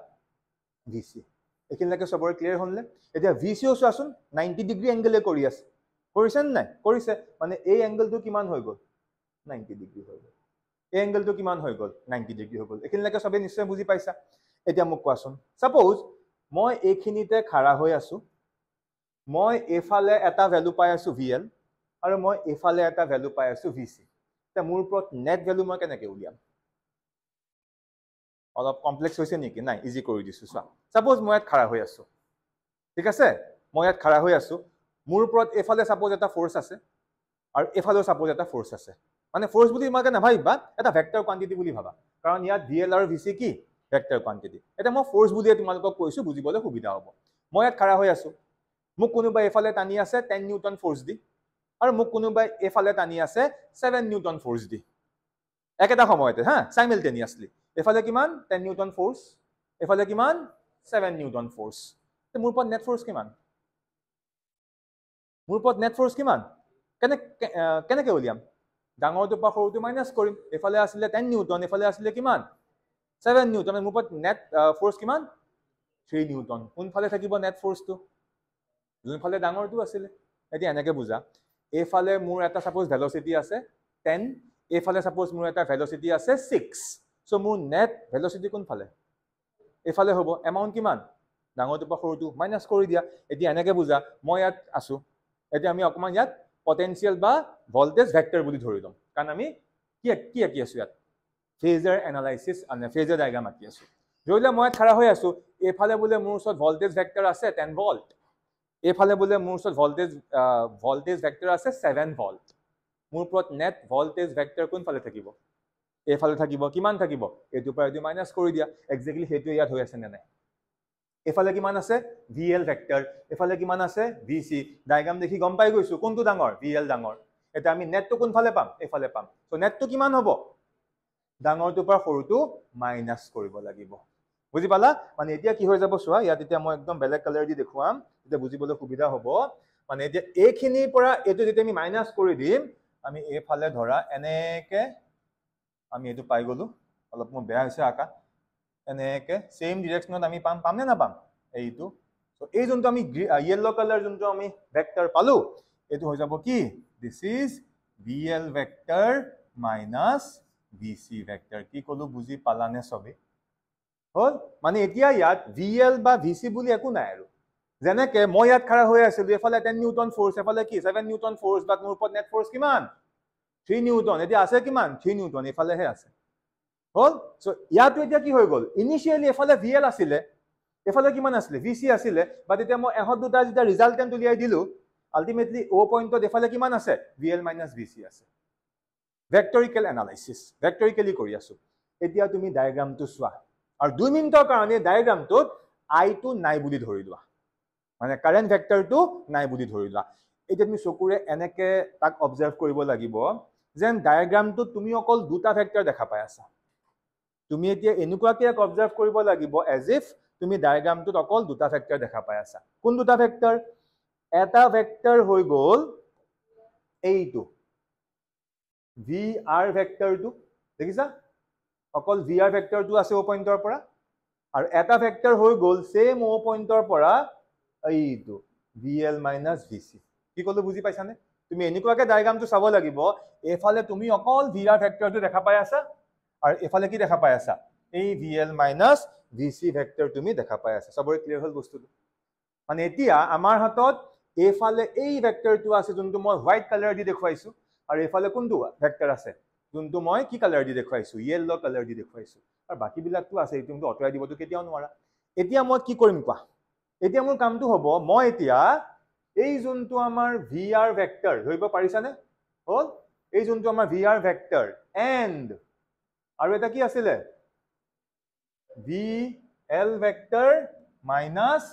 VC এখিনলৈকে সবৰে ক্লিয়াৰ হ'লনে এতিয়া ভিসিও চোৱাচোন 90 ডিগ্ৰী এংগেলে কৰি আছে কৰিছে নে নাই কৰিছে মানে এই এংগেলটো কিমান হৈ গল 90 ডিগ্ৰী হৈ গল এই এংগেলটো কিমান হৈ গল 90 ডিগ্ৰী হৈ গল এখিনলৈকে সবে নিশ্চয় বুজি পাইছা এতিয়া মোক কোৱাচোন সাপোজ মই এইখিনিতে খাৰা হৈ আছো মই এফালে এটা ভ্যালু পাই আছো ভিএল আৰু মই এফালে এটা ভ্যালু পাই আছো ভিসি তে মোৰ ওপৰত নেট ভ্যালু মই কেনেকৈ উলিয়াম অলপ কমপ্লেক্স হৈছে নেকি নাই ইজি কৰি দিছো চোৱা সাপোজ মই ইয়াত খাৰা হৈ আছো ঠিক আছে মই ইয়াত খাৰা হৈ আছো মোৰ ওপৰত এফালে সাপোজ এটা ফোৰ্স আছে আৰু এফালেও সাপোজ এটা ফোৰ্স আছে মানে ফোৰ্স বুলি তোমাকে নাভাবিবা এটা ভেক্টৰ কোৱান্টিটি বুলি ভাবা কাৰণ ইয়াত ভিএল আৰু ভিসি কি ভেক্টৰ কোৱান্টিটি এটা মই ফোৰ্স বুলিয়ে তোমালোকক কৈছো বুজিবলৈ সুবিধা হ'ব মই ইয়াত খাৰা হৈ আছো মোক কোনোবা এফালে টানি আছে 10 নিউটন ফোৰ্স দি আৰু মোক কোনোবা এফালে টানি আছে 7 নিউটন ফোৰ্স দি একেটা সময়তে হা সাইমালটেনিয়াছলি এফালে কিমান 10 নিউটন ফোৰ্স এফালে কিমান 7 নিউটন ফোৰ্স তে মোৰ ওপৰত নেট ফোৰ্স কিমান মোৰ ওপৰত নেট ফোৰ্স কিমান কেনেকৈ উলিয়াম ডাঙৰটো পৰা সৰুটো মাইনাস কৰিম এফালে আছিল 10 নিউটন এফালে আছিল কিমান 7 নিউটন মোৰ ওপৰত নেট ফোৰ্স কিমান 3 নিউটন কোনফালে থাকিব নেট ফোৰ্সটো যোনফালে ডাঙৰটো আছিল এতিয়া এনেকৈ বুজা এফালে মোৰ এটা সাপোজ ভেলোসিটি আছে 10 এফালে সাপোজ মোৰ এটা ভেলোসিটি আছে 6 সো মোৰ নেট ভেলোসিটি কোনফালে এফালে হ'ব এমাউন্ট কিমান ডাঙৰটো পৰা সৰুটো মাইনাস কৰি দিয়া এতিয়া এনেকৈ বুজা মই ইয়াত আছো এতিয়া আমি অকমান ইয়াত পটেনশিয়াল বা ভোল্টেজ ভেক্টৰ বুলি ধৰি লম কাৰণ আমি কি আকি আছো ইয়াত ফেজাৰ এনালাইসিস মানে ফেজাৰ ডায়াগ্ৰাম আকি আছো ধৰিলে মই খাৰা হৈ আছো এফালে বোলে মোৰ ওচৰত ভোল্টেজ ভেক্টৰ আছে 10 ভোল্ট এফালে বোলে মোৰ ওচৰত ভোল্টেজ ভেক্টৰ আছে 7 ভোল্ট মোৰ ওপৰত নেট ভোল্টেজ ভেক্টৰ কোনফালে থাকিব এফালে থাকিব কিমান থাকিব এটো পৰা এটো মাইনাস কৰি দিয়া এক্স্যাক্টলি হেতু ইয়াত হৈ আছে নে নাই এফালে কিমান আছে ভিএল ভেক্টৰ এফালে কিমান আছে ভিসি ডায়াগ্ৰাম দেখি গম পাই গৈছো কোনটো ডাঙৰ ভিএল ডাঙৰ এটা আমি নেটটো কোনফালে পাম এফালে পাম সো নেটটো কিমান হ'ব ডাঙৰটো পৰা সৰুটো মাইনাস কৰিব লাগিব বুজি পালা মানে এতিয়া কি হৈ যাব চোৱা ইয়াত এতিয়া মই একদম বেলেগ কালাৰ দি দেখুৱাম এটা বুজিবলৈ সুবিধা হ'ব মানে এতিয়া এইখিনিৰ পৰা এটো যেতিয়া আমি মাইনাস কৰি দিম আমি এফালে ধৰা এনেকে আমি এটো পাই গলো অলপ মই বেয়া হৈছে আকা এনেকে সেম ডাইৰেকশনত আমি পাম নে না পাম এইটো সো এই যোনটো আমি ইয়েলো কালাৰ যোনটো আমি ভেক্টৰ পালো এটো হৈ যাব কি this is VL vector minus VC vector কি কলো বুজি পালানে সবে হল মানে এতিয়া ইয়াত ভিএল বা ভিসি বুলি একো নাই আৰু যেনেকে মই ইয়াত খাৰা হৈ আছিল এফালে 10 নিউটন ফোৰ্স এফালে কি 7 নিউটন ফোৰ্স বাট মোৰ ওপৰত নেট ফোৰ্স কিমান 3 নিউটন এতিয়া আছে কিমান 3 নিউটন এফালে হে আছে হল সো ইয়াতো এতিয়া কি হৈ গল ইনিশিয়ালি এফালে ভিএল আছিল এফালে কিমান আছিল ভিসি আছিল বাট এতিয়া মই এহত দুটা যেটা ৰিজাল্টেন্ট উলিয়াই দিলো আলটিমেটলি O পইণ্টত এফালে কিমান আছে VL minus VC আছে ভেক্টৰিকেল এনালাইসিস ভেক্টৰিকেলি কৰি আছো এতিয়া তুমি ডায়াগ্ৰামটো চোৱা আৰু 2 মিনিটৰ কাৰণে ডায়াগ্ৰামটোত I টো নাই বুলি ধৰি লোৱা মানে কাৰেন্ট ভেক্টৰটো নাই বুলি ধৰি লোৱা এতিয়া তুমি চকুৰে এনেকে তাক অবজাৰ্ভ কৰিব লাগিব যেন ডায়াগ্ৰামটোত তুমি অকল দুটা ভেক্টৰ দেখা পাই আছা তুমি এতিয়া এনেকুৱাকে অবজাৰ্ভ কৰিব লাগিব এজ ইফ তুমি ডায়াগ্ৰামটোত অকল দুটা ভেক্টৰ দেখা পাই আছা কোন দুটা ভেক্টৰ এটা ভেক্টৰ হৈ গল এইটো VR ভেক্টৰটো দেখিছা অকল VR ভেক্টৰটো আছে O পইণ্টৰ পৰা আৰু এটা ভেক্টৰ হৈ গল সেম O পইণ্টৰ পৰা এইটো VL minus VC কি কলো বুজি পাইছানে তুমি এনেকুৱাকে ডায়াগ্ৰামটো চাব লাগিব এফালে তুমি অকল VR ভেক্টৰটো দেখা পাই আছা আৰু এফালে কি দেখা পাই আছা এই VL minus VC ভেক্টৰ তুমি দেখা পাই আছা সবৰে ক্লিয়াৰ হল বস্তুটো মানে এতিয়া আমাৰ হাতত এফালে এই ভেক্টৰটো আছে যোনটো মই হোৱাইট কালাৰ দি দেখুৱাইছো আৰু এফালে কোনটো ভেক্টৰ আছে যোনটো মই কি কালাৰ দি দেখুৱাইছো ইয়েলো কালাৰ দি দেখুৱাইছো আৰু বাকি বিলাকটো আছে তুমি অতৰাই দিবটো কেতিয়াও নোৱাৰা এতিয়া মই কি কৰিম কোৱা এতিয়া মোৰ কামটো হ'ব মই এতিয়া এই যোনটো আমাৰ VR ভেক্টৰ ধৰিব পাৰিছানে হল এই যোনটো আমাৰ VR ভেক্টৰ এন্ড আৰু এটা কি আছিল VL vector minus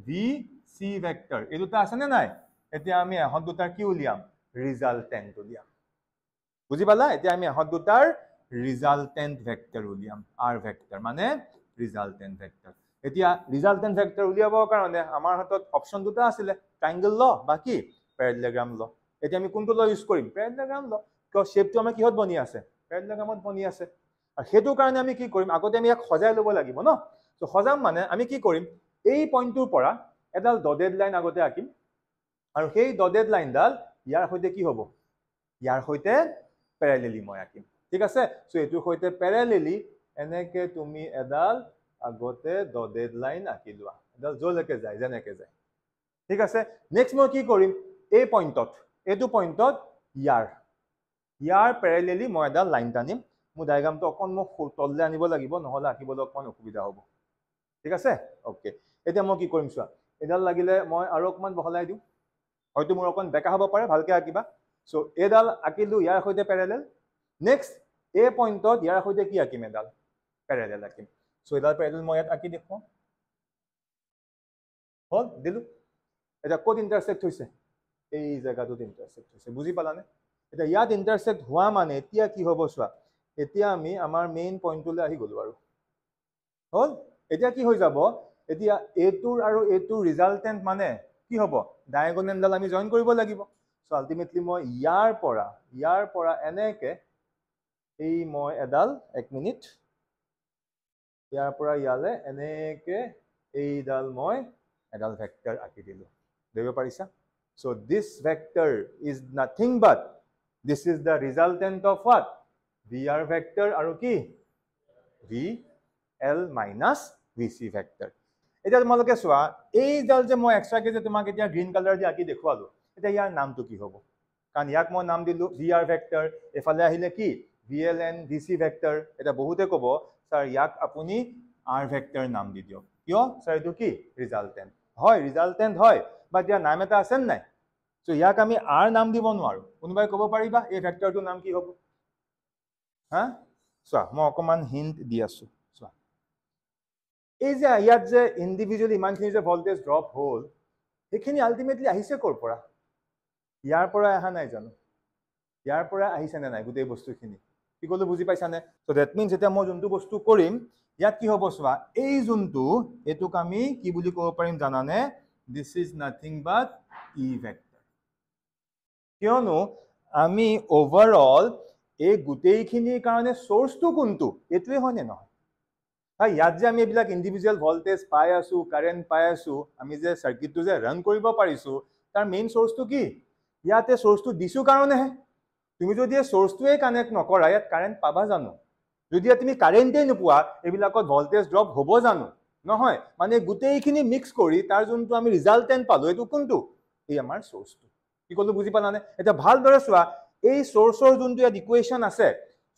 VC vector এই দুটা আছে নে নাই এতিয়া আমি এখন দুটাৰ কি উলিয়াম ৰিজাল্টেন্ট উলিয়াম বুজি পালা এতিয়া আমি এখন দুটাৰ ৰিজাল্টেন্ট ভেক্টৰ উলিয়াম R ভেক্টৰ মানে ৰিজাল্টেন্ট ভেক্টৰ এতিয়া ৰিজাল্টেন্ট ভেক্টৰ উলিয়াবৰ কাৰণে আমাৰ হাতত অপচন দুটা আছিল ট্ৰায়াঙ্গল ল বাকি প্যাৰালেলোগ্ৰাম ল এতিয়া আমি কোনটো ল ইউজ কৰিম প্যাৰালেলোগ্ৰাম ল কাৰণ শেপটো আমাৰ কিহত বনি আছে প্যাৰালেলোগ্ৰামত বনি আছে আৰু হেতু কাৰণে আমি কি কৰিম আগতে আমি ইয়াক সজাই লব লাগিব ন তো সজাম মানে আমি কি কৰিম এই পইণ্টটোৰ পৰা এডাল ডটেড লাইন আগতে আঁকিম আৰু সেই ডটেড লাইনডাল ইয়াৰ সৈতে কি হ'ব ইয়াৰ সৈতে প্যাৰালেলি মই আঁকিম ঠিক আছে সো এটোৰ সৈতে প্যাৰালেলি এনেকে তুমি এডাল আগতে ডটেড লাইন আঁকি লোৱা এডাল জলৈকে যায় যেনেকে যায় ঠিক আছে নেক্সট মই কি কৰিম এই পইণ্টত এটো পইণ্টত ইয়াৰ প্যাৰালেলি মই এডাল লাইন টানিম মোৰ ডায়াগ্ৰামটো অকন মই তললে আনিব লাগিব নহলে আঁকিবলৈ অকন অসুবিধা হ'ব ঠিক আছে ওকে এতিয়া মই কি কৰিম চোৱা এডাল লাগিলে মই আৰু অকমান বহলাই দিম হয়তো মোৰ অকন বেকা হ'ব পাৰে ভালকে আঁকিবা সো এডাল আঁকিলো ইয়াৰ সৈতে প্যাৰালেল নেক্সট এই পইণ্টত ইয়াৰ সৈতে কি আঁকিম এডাল প্যাৰালেল আঁকিম সো এডাল প্যাৰালেল মই ইয়াত আঁকি দেখুৱাম হল দিলো এটা কোড ইন্টাৰসেক্ট হৈছে এই জায়গাটোত ইন্টাৰসেক্ট হৈছে বুজি পালানে এটা ইয়াত ইন্টাৰসেক্ট হোৱা মানে এতিয়া কি হ'ব চোৱা এতিয়া আমি আমাৰ মেইন পইণ্টলৈ আহি গলো আৰু হল এতিয়া কি হৈ যাব এতিয়া এটোৰ আৰু এটোৰ ৰিজাল্টেন্ট মানে কি হ'ব ডায়াগোনেলডাল আমি জয়েন কৰিব লাগিব সো আলটিমেটলি মই ইয়াৰ পৰা এনেকে এই মই এডাল এক মিনিট ইয়াৰ পৰা ইয়ালে এনেকে এইডাল মই এডাল ভেক্টৰ আঁকি দিলো দেখিব পাৰিছা so this vector is nothing but this is the resultant of what VR vector আৰু কি VL minus VC ভেক্টৰ এতিয়া তোমালোকে চোৱা এইডাল যে মই এক্সট্ৰাকে যে তোমাক এতিয়া গ্ৰীন কালাৰ দি আঁকি দেখুৱালো এতিয়া ইয়াৰ নামটো কি হ'ব কাৰণ ইয়াক মই নাম দিলো VR ভেক্টৰ এফালে আহিলে কি VL and VC ভেক্টৰ এটা বহুতে ক'ব স্যাৰ ইয়াক আপুনি R ভেক্টৰ নাম দি দিয়ক কিয় স্যাৰ এটো কি ৰিজাল্টেন্ট হয় বাট ইয়াৰ নাম এটা আছে নাই সো ইয়াক আমি R নাম দিব নোৱাৰো কোনোবাই ক'ব পাৰিবা এই ভেক্টৰটোৰ নাম কি হ'ব হা চোৱা মই অকমান হিন্ট দি আছো চোৱা এই যে ইয়াত যে ইন্ডিভিজুৱেলি ইমানখিনি যে ভল্টেজ ড্ৰপ হ'ল সেইখিনি আলটিমেটলি আহিছে ক'ৰ পৰা ইয়াৰ পৰা অহা নাই জানো ইয়াৰ পৰা আহিছে নে নাই গোটেই বস্তুখিনি কি ক'লো বুজি পাইছানে সো দ্যাট মিন্স এতিয়া মই যোনটো বস্তু কৰিম ইয়াত কি হ'ব চোৱা এই যোনটো এটোক আমি কি বুলি ক'ব পাৰিম জানানে this is nothing but E vector কিয়নো আমি ওভাৰঅল এই গোটেইখিনিৰ কাৰণে সোৰ্সটো কোনটো এটোৱে হয় নে নহয় ইয়াত যে আমি এইবিলাক ইন্ডিভিজুৱেল ভল্টেজ পাই আছো কাৰেন্ট পাই আছো আমি যে সাৰ্কিটটো যে ৰান কৰিব পাৰিছো তাৰ মেইন সোৰ্সটো কি ইয়াতে সোৰ্সটো দিছো কাৰণেহে তুমি যদি এই সোৰ্সটোৱে কানেক্ট নকৰা ইয়াত কাৰেন্ট পাবা জানো যদি তুমি কাৰেন্টে নোপোৱা এইবিলাকত ভল্টেজ ড্ৰপ হ'ব জানো নহয় মানে গোটেইখিনি মিক্স কৰি তাৰ যোনটো আমি ৰিজাল্টেন্ট পালো এটো কোনটো এই আমাৰ সোৰ্সটো কি ক'লো বুজি পালানে এটা ভালদৰে চোৱা এই সোৰ্সৰ যোনটো ইয়াত ইকুৱেশ্যন আছে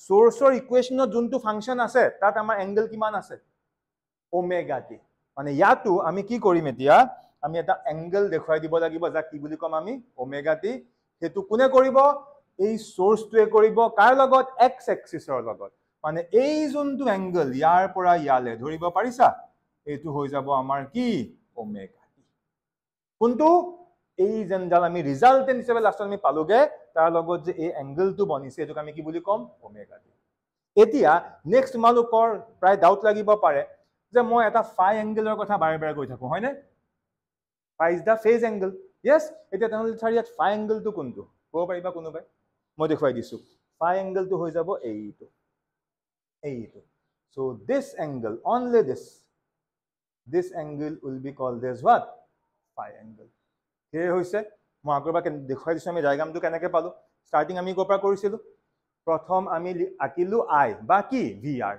সোৰ্সৰ ইকুৱেশ্যনত যোনটো ফাংচন আছে তাত আমাৰ এংগল কিমান আছে ওমেগা টি মানে ইয়াতো আমি কি কৰিম এতিয়া আমি এটা এংগল দেখুৱাই দিব লাগিব যাক কি বুলি কম আমি ওমেগা টি হেতু কোনে কৰিব এই সোৰ্সটোৱে কৰিব কাৰ লগত x এক্সিসৰ লগত মানে এই যোনটো এংগল ইয়াৰ পৰা ইয়ালে ধৰিব পাৰিছা এইটো হৈ যাব আমাৰ কি ওমেগা টি কোনটো এই যেনডাল আমি ৰিজাল্টেন্ট হিচাপে লাষ্টত আমি পালোগে তাৰ লগত যে এই এংগলটো বনিছে এটোক আমি কি বুলি কম ওমেগা টি এতিয়া নেক্সট তোমালোকৰ প্ৰায় ডাউট লাগিব পাৰে যে মই এটা ফাই এংগলৰ কথা বাৰে বাৰে কৈ থাকো হয়নে phi is the phase angle yes এতিয়া তেনেহ'লে ছাৰ ইয়াত ফাই এংগলটো কোনটো ক'ব পাৰিবা কোনোবাই মই দেখুৱাই দিছো ফাই এংগলটো হৈ যাব এইটো so this angle only this angle will be called as what phi angle here hoise মই আগৰবা দেখুৱাই দিছো আমি ডায়াগ্ৰামটো কেনেকৈ পালো স্টাৰ্টিং আমি কোপৰা কৰিছিলো প্ৰথম আমি আকিলো i বা কি vr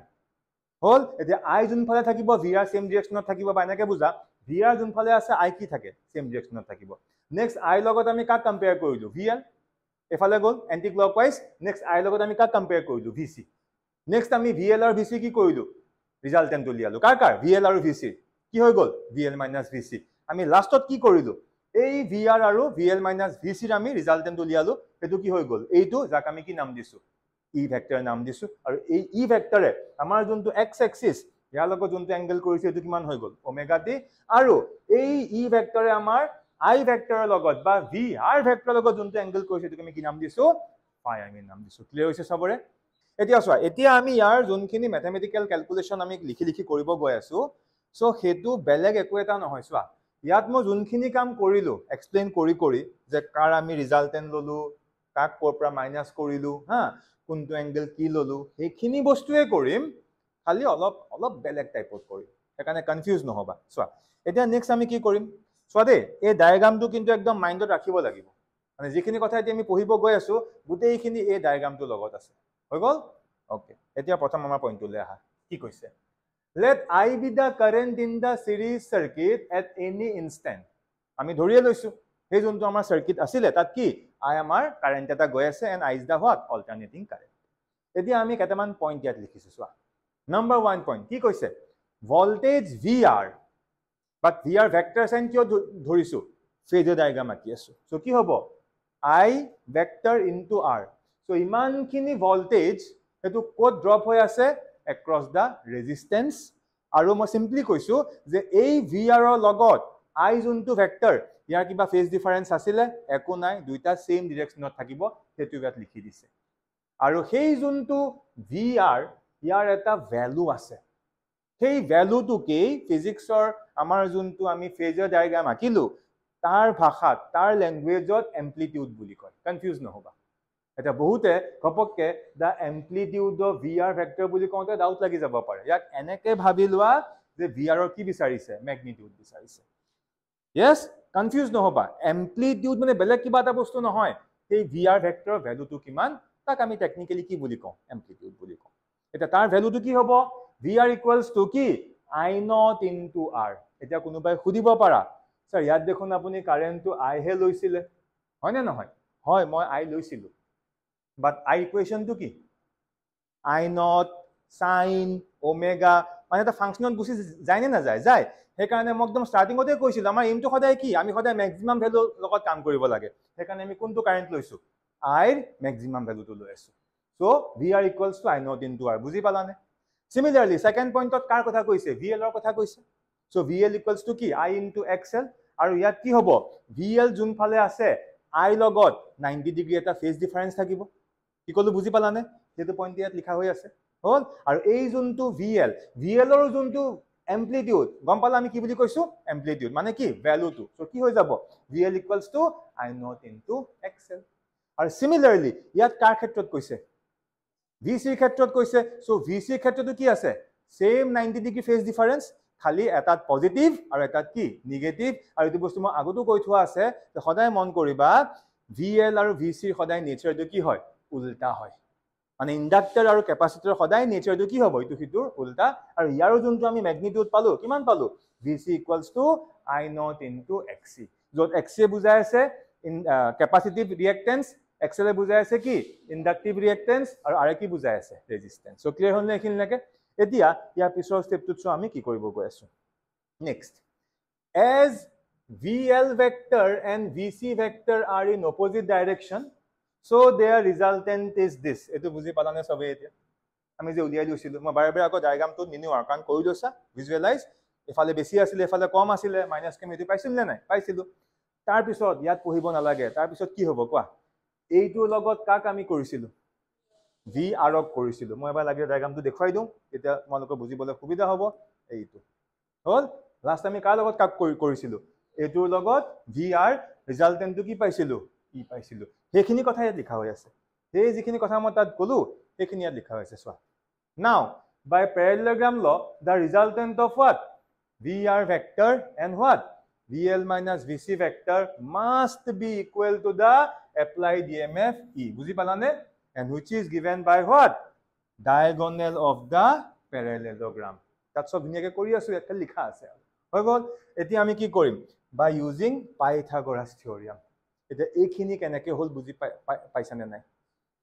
হল এতিয়া i যোনফালে থাকিব vr সেম ডাইৰেকশনত থাকিব বা এনেকৈ বুজা vr যোনফালে আছে i কি থাকে সেম ডাইৰেকশনত থাকিব নেক্সট i লগত আমি কাক কম্পেয়াৰ কৰিলো vl এফালে গল এন্টি ক্লকৱাইজ নেক্সট i লগত আমি কাক কম্পেয়াৰ কৰিলো vc নেক্সট আমি vl আৰু vc কি কৰিলো ৰিজাল্টেন্ট উলিয়ালো কাৰ vl আৰু vc কি হৈ গল vl - vc আমি লাষ্টত কি কৰিলো এই vr আৰু vl - vc ৰ আমি ৰিজাল্টেন্ট উলিয়ালো এটো কি হৈ গল এইটো যাক আমি কি নাম দিছো e ভেক্টৰ নাম দিছো আৰু এই e ভেক্টৰে আমাৰ যোনটো x এক্সিস ইয়াৰ লগত যোনটো এংগল কৰিছে এটো কিমান হৈ গল ওমেগা টি আৰু এই e ভেক্টৰে আমাৰ i ভেক্টৰৰ লগত বা vr ভেক্টৰৰ লগত যোনটো এংগল কৰিছে এটো আমি কি নাম দিছো ফাই আমি নাম দিছো ক্লিয়াৰ হৈছে সবৰে এতিয়া চোৱা এতিয়া আমি ইয়াৰ যোনখিনি ম্যাথমেটিক্যাল ক্যালকুলেশন আমি লিখি কৰিব গৈ আছো সো হেতু বেলেগ একো এটা নহয় চোৱা ইয়াত মই যোনখিনি কাম কৰিলো এক্সপ্লেইন কৰি যে কাৰ আমি ৰিজাল্টেন্ট ললো কাক কোৰ পৰা মাইনাস কৰিলো হা কোনটো এংগল কি ললো এইখিনি বস্তুৱে কৰিম খালি অলপ বেলেগ টাইপত কৰিম সেইকাৰণে কনফিউজ নহবা চোৱা এতিয়া নেক্সট আমি কি কৰিম চোৱা দে এই ডায়াগ্ৰামটো কিন্তু একদম মাইন্ডত ৰাখিব লাগিব মানে যিখিনি কথা এতিয়া আমি পঢ়িব গৈ আছো গোটেইখিনি এই ডায়াগ্ৰামটোৰ লগত আছে হৈ গল ওকে এতিয়া প্ৰথম আমাৰ পইণ্টলৈ আহা কি কৈছে let I be the current in the series circuit at any instant আমি ধৰিয়ে লৈছো এই যোনটো আমাৰ সাৰ্কিট আছিল তাত কি I আমাৰ কারেন্ট এটা গৈ আছে and I is the what alternating current এতিয়া আমি কেটামান পইণ্ট ইয়াত লিখিছো চোৱা নাম্বাৰ 1 পইণ্ট কি কৈছে voltage VR but VR vector sign কিয় ধৰিছো ফেজৰ ডায়াগ্ৰাম আঁকি আছো সো কি হ'ব I vector into R so ইমানখিনি ভোল্টেজ এটো কোড ড্ৰপ হৈ আছে across the resistance আৰু মই সিম্পলি কৈছো যে এই VR ৰ লগত I যোনটো ভেক্টৰ ইয়াৰ কিবা ফেজ ডিফাৰেন্স আছিল একো নাই দুইটা সেম ডাইৰেকশনত থাকিব হেতু ইয়াত লিখি দিছে আৰু সেই যোনটো VR ইয়াৰ এটা ভ্যালু আছে সেই ভ্যালুটোকে ফিজিক্সৰ আমাৰ যোনটো আমি ফেজৰ ডায়াগ্ৰাম আঁকিলো তাৰ ভাষাত তাৰ ল্যাঙ্গুৱেজত এম্প্লিটিউড বুলি কয় কনফিউজ নহবা এটা বহুতে কপককে দা এম্প্লিটিউড অফ VR ভেক্টৰ বুলি কওঁতে ডাউট লাগি যাব পাৰে ইয়াক এনেকে ভাবি লোৱা যে VR ৰ কি বিচাৰিছে ম্যাগনিটিউড বিচাৰিছে yes কনফিউজ নহবা এম্প্লিটিউড মানে বেলেগ কিবা এটা বস্তু নহয় এই VR ভেক্টৰ ভ্যালুটো কিমান তাক আমি টেকনিক্যালি কি বুলি কওঁ এম্প্লিটিউড বুলি কওঁ এটা তাৰ ভ্যালুটো কি হ'ব VR ইকুৱেলছ টু কি I নট ইনটু R এটা কোনোবাই খুদিব পাৰা স্যাৰ ইয়াত দেখোন আপুনি কাৰেন্টটো I হে লৈছিলে হয় না নহয় হয় মই I লৈছিলো but I equation to ki I naught sin omega মানে এটা ফাংশনত গুছি যায় না যায় যায় সেই কাৰণে মই একদম স্টাৰ্টিং ওতে কৈছিল আমাৰ এম টু সদায় কি আমি সদায় ম্যাক্সিমাম ভ্যালু লগত কাম কৰিব লাগে সেই কাৰণে আমি কোনটো কাৰেন্ট লৈছো I ৰ ম্যাক্সিমাম ভ্যালুটো লৈ আছো so VR equals to I not into R বুজি পালানে সিমিলাৰলি সেকেন্ড পইণ্টত কাৰ কথা কৈছে VL ৰ কথা কৈছে সো VL ইকুৱেলছ টু কি I ইনটু XL আৰু ইয়াত কি হ'ব VL যোনফালে আছে I লগত 90 ডিগ্ৰী এটা ফেজ ডিফাৰেন্স থাকিব কি কলো বুজি পালানে যেটো পইণ্ট ইয়াত লিখা হৈ আছে হল আৰু এই যোনটো VL ৰ যোনটো এম্প্লিটিউড গম পালা আমি কি বুলি কৈছো এম্প্লিটিউড মানে কি ভ্যালুটো সো কি হৈ যাব VL equals to I not into XL আৰু সিমিলাৰলি ইয়াত কাৰ ক্ষেত্ৰত কৈছে VC ক্ষেত্ৰত কৈছে সো VC ক্ষেত্ৰটো কি আছে সেম 90 ডিগ্ৰী ফেজ ডিফাৰেন্স খালি এটাত পজিটিভ আৰু এটাত কি নেগেটিভ আৰু এই বস্তু মই আগতো কৈ থোৱা আছে যে সদায় মন কৰিবা VL আৰু VC সদায় নেচাৰটো কি হয় উল্টা হয় মানে ইন্ডাক্টৰ আৰু ক্যাপাসিটৰ সদায় নেচাৰটো কি হ'ব ইটো হিতুৰ উল্টা আৰু ইয়াৰো যোনটো আমি ম্যাগনিটিউড পালো কিমান পালো VC equals to I not into XC যত XC বুজাই আছে ক্যাপাসিটিভ ৰিঅ্যাকটেন্স XL বুজাই আছে কি ইন্ডাক্টিভ ৰিঅ্যাকটেন্স আৰু R কি বুজাই আছে ৰেজিস্ট্যান্স সো ক্লিয়াৰ হ'ল নে এখিনলৈকে এতিয়া ইয়াৰ পিছৰ স্টেপটোত আমি কি কৰিব গৈ আছো next as VL vector and VC vector are in opposite direction, so their resultant is this. এটো বুজি পালানে সবে এতিয়া আমি যে উলিয়াই লৈছিলো মই বাৰে বাৰে আকৌ ডায়াগ্ৰামটো নিনিও আৰু কাৰণ কৰি লৈছা ভিজুৱেলাইজ এফালে বেছি আছিল এফালে কম আছিল মাইনাস কেম এটো পাইছিল নে নাই পাইছিলো তাৰ পিছত ইয়াত পঢ়িব নালাগে তাৰ পিছত কি হ'ব কোৱা এইটোৰ লগত কাক আমি কৰিছিলো ভি আৰক কৰিছিলো মই এবাৰ লাগে ডায়াগ্ৰামটো দেখুৱাই দিওঁ এতিয়া তোমালোকৰ বুজিবলৈ সুবিধা হ'ব এইটো হল লাষ্ট আমি কাৰ লগত কাক কৰিছিলো এইটোৰ লগত ভি আৰ ৰিজাল্টেন্টটো কি পাইছিলো ই পাইছিলো সেইখিনি কথা ইয়াত লিখা হৈ আছে সেই যিখিনি কথা মই তাত কলো সেইখিনি ইয়াত লিখা হৈছে চোৱা now by parallelogram law the resultant of what VR vector and what VL minus VC vector must be equal to the applied EMF E বুজি পালানে and which is given by what diagonal of the parallelogram that's all ধুনীয়াকৈ কৰি আছো ইয়াত লিখা আছে হৈ গল এতিয়া আমি কি কৰিম by using Pythagoras theorem এতিয়া এইখিনি কেনেকৈ হল বুজি পাইছানে নাই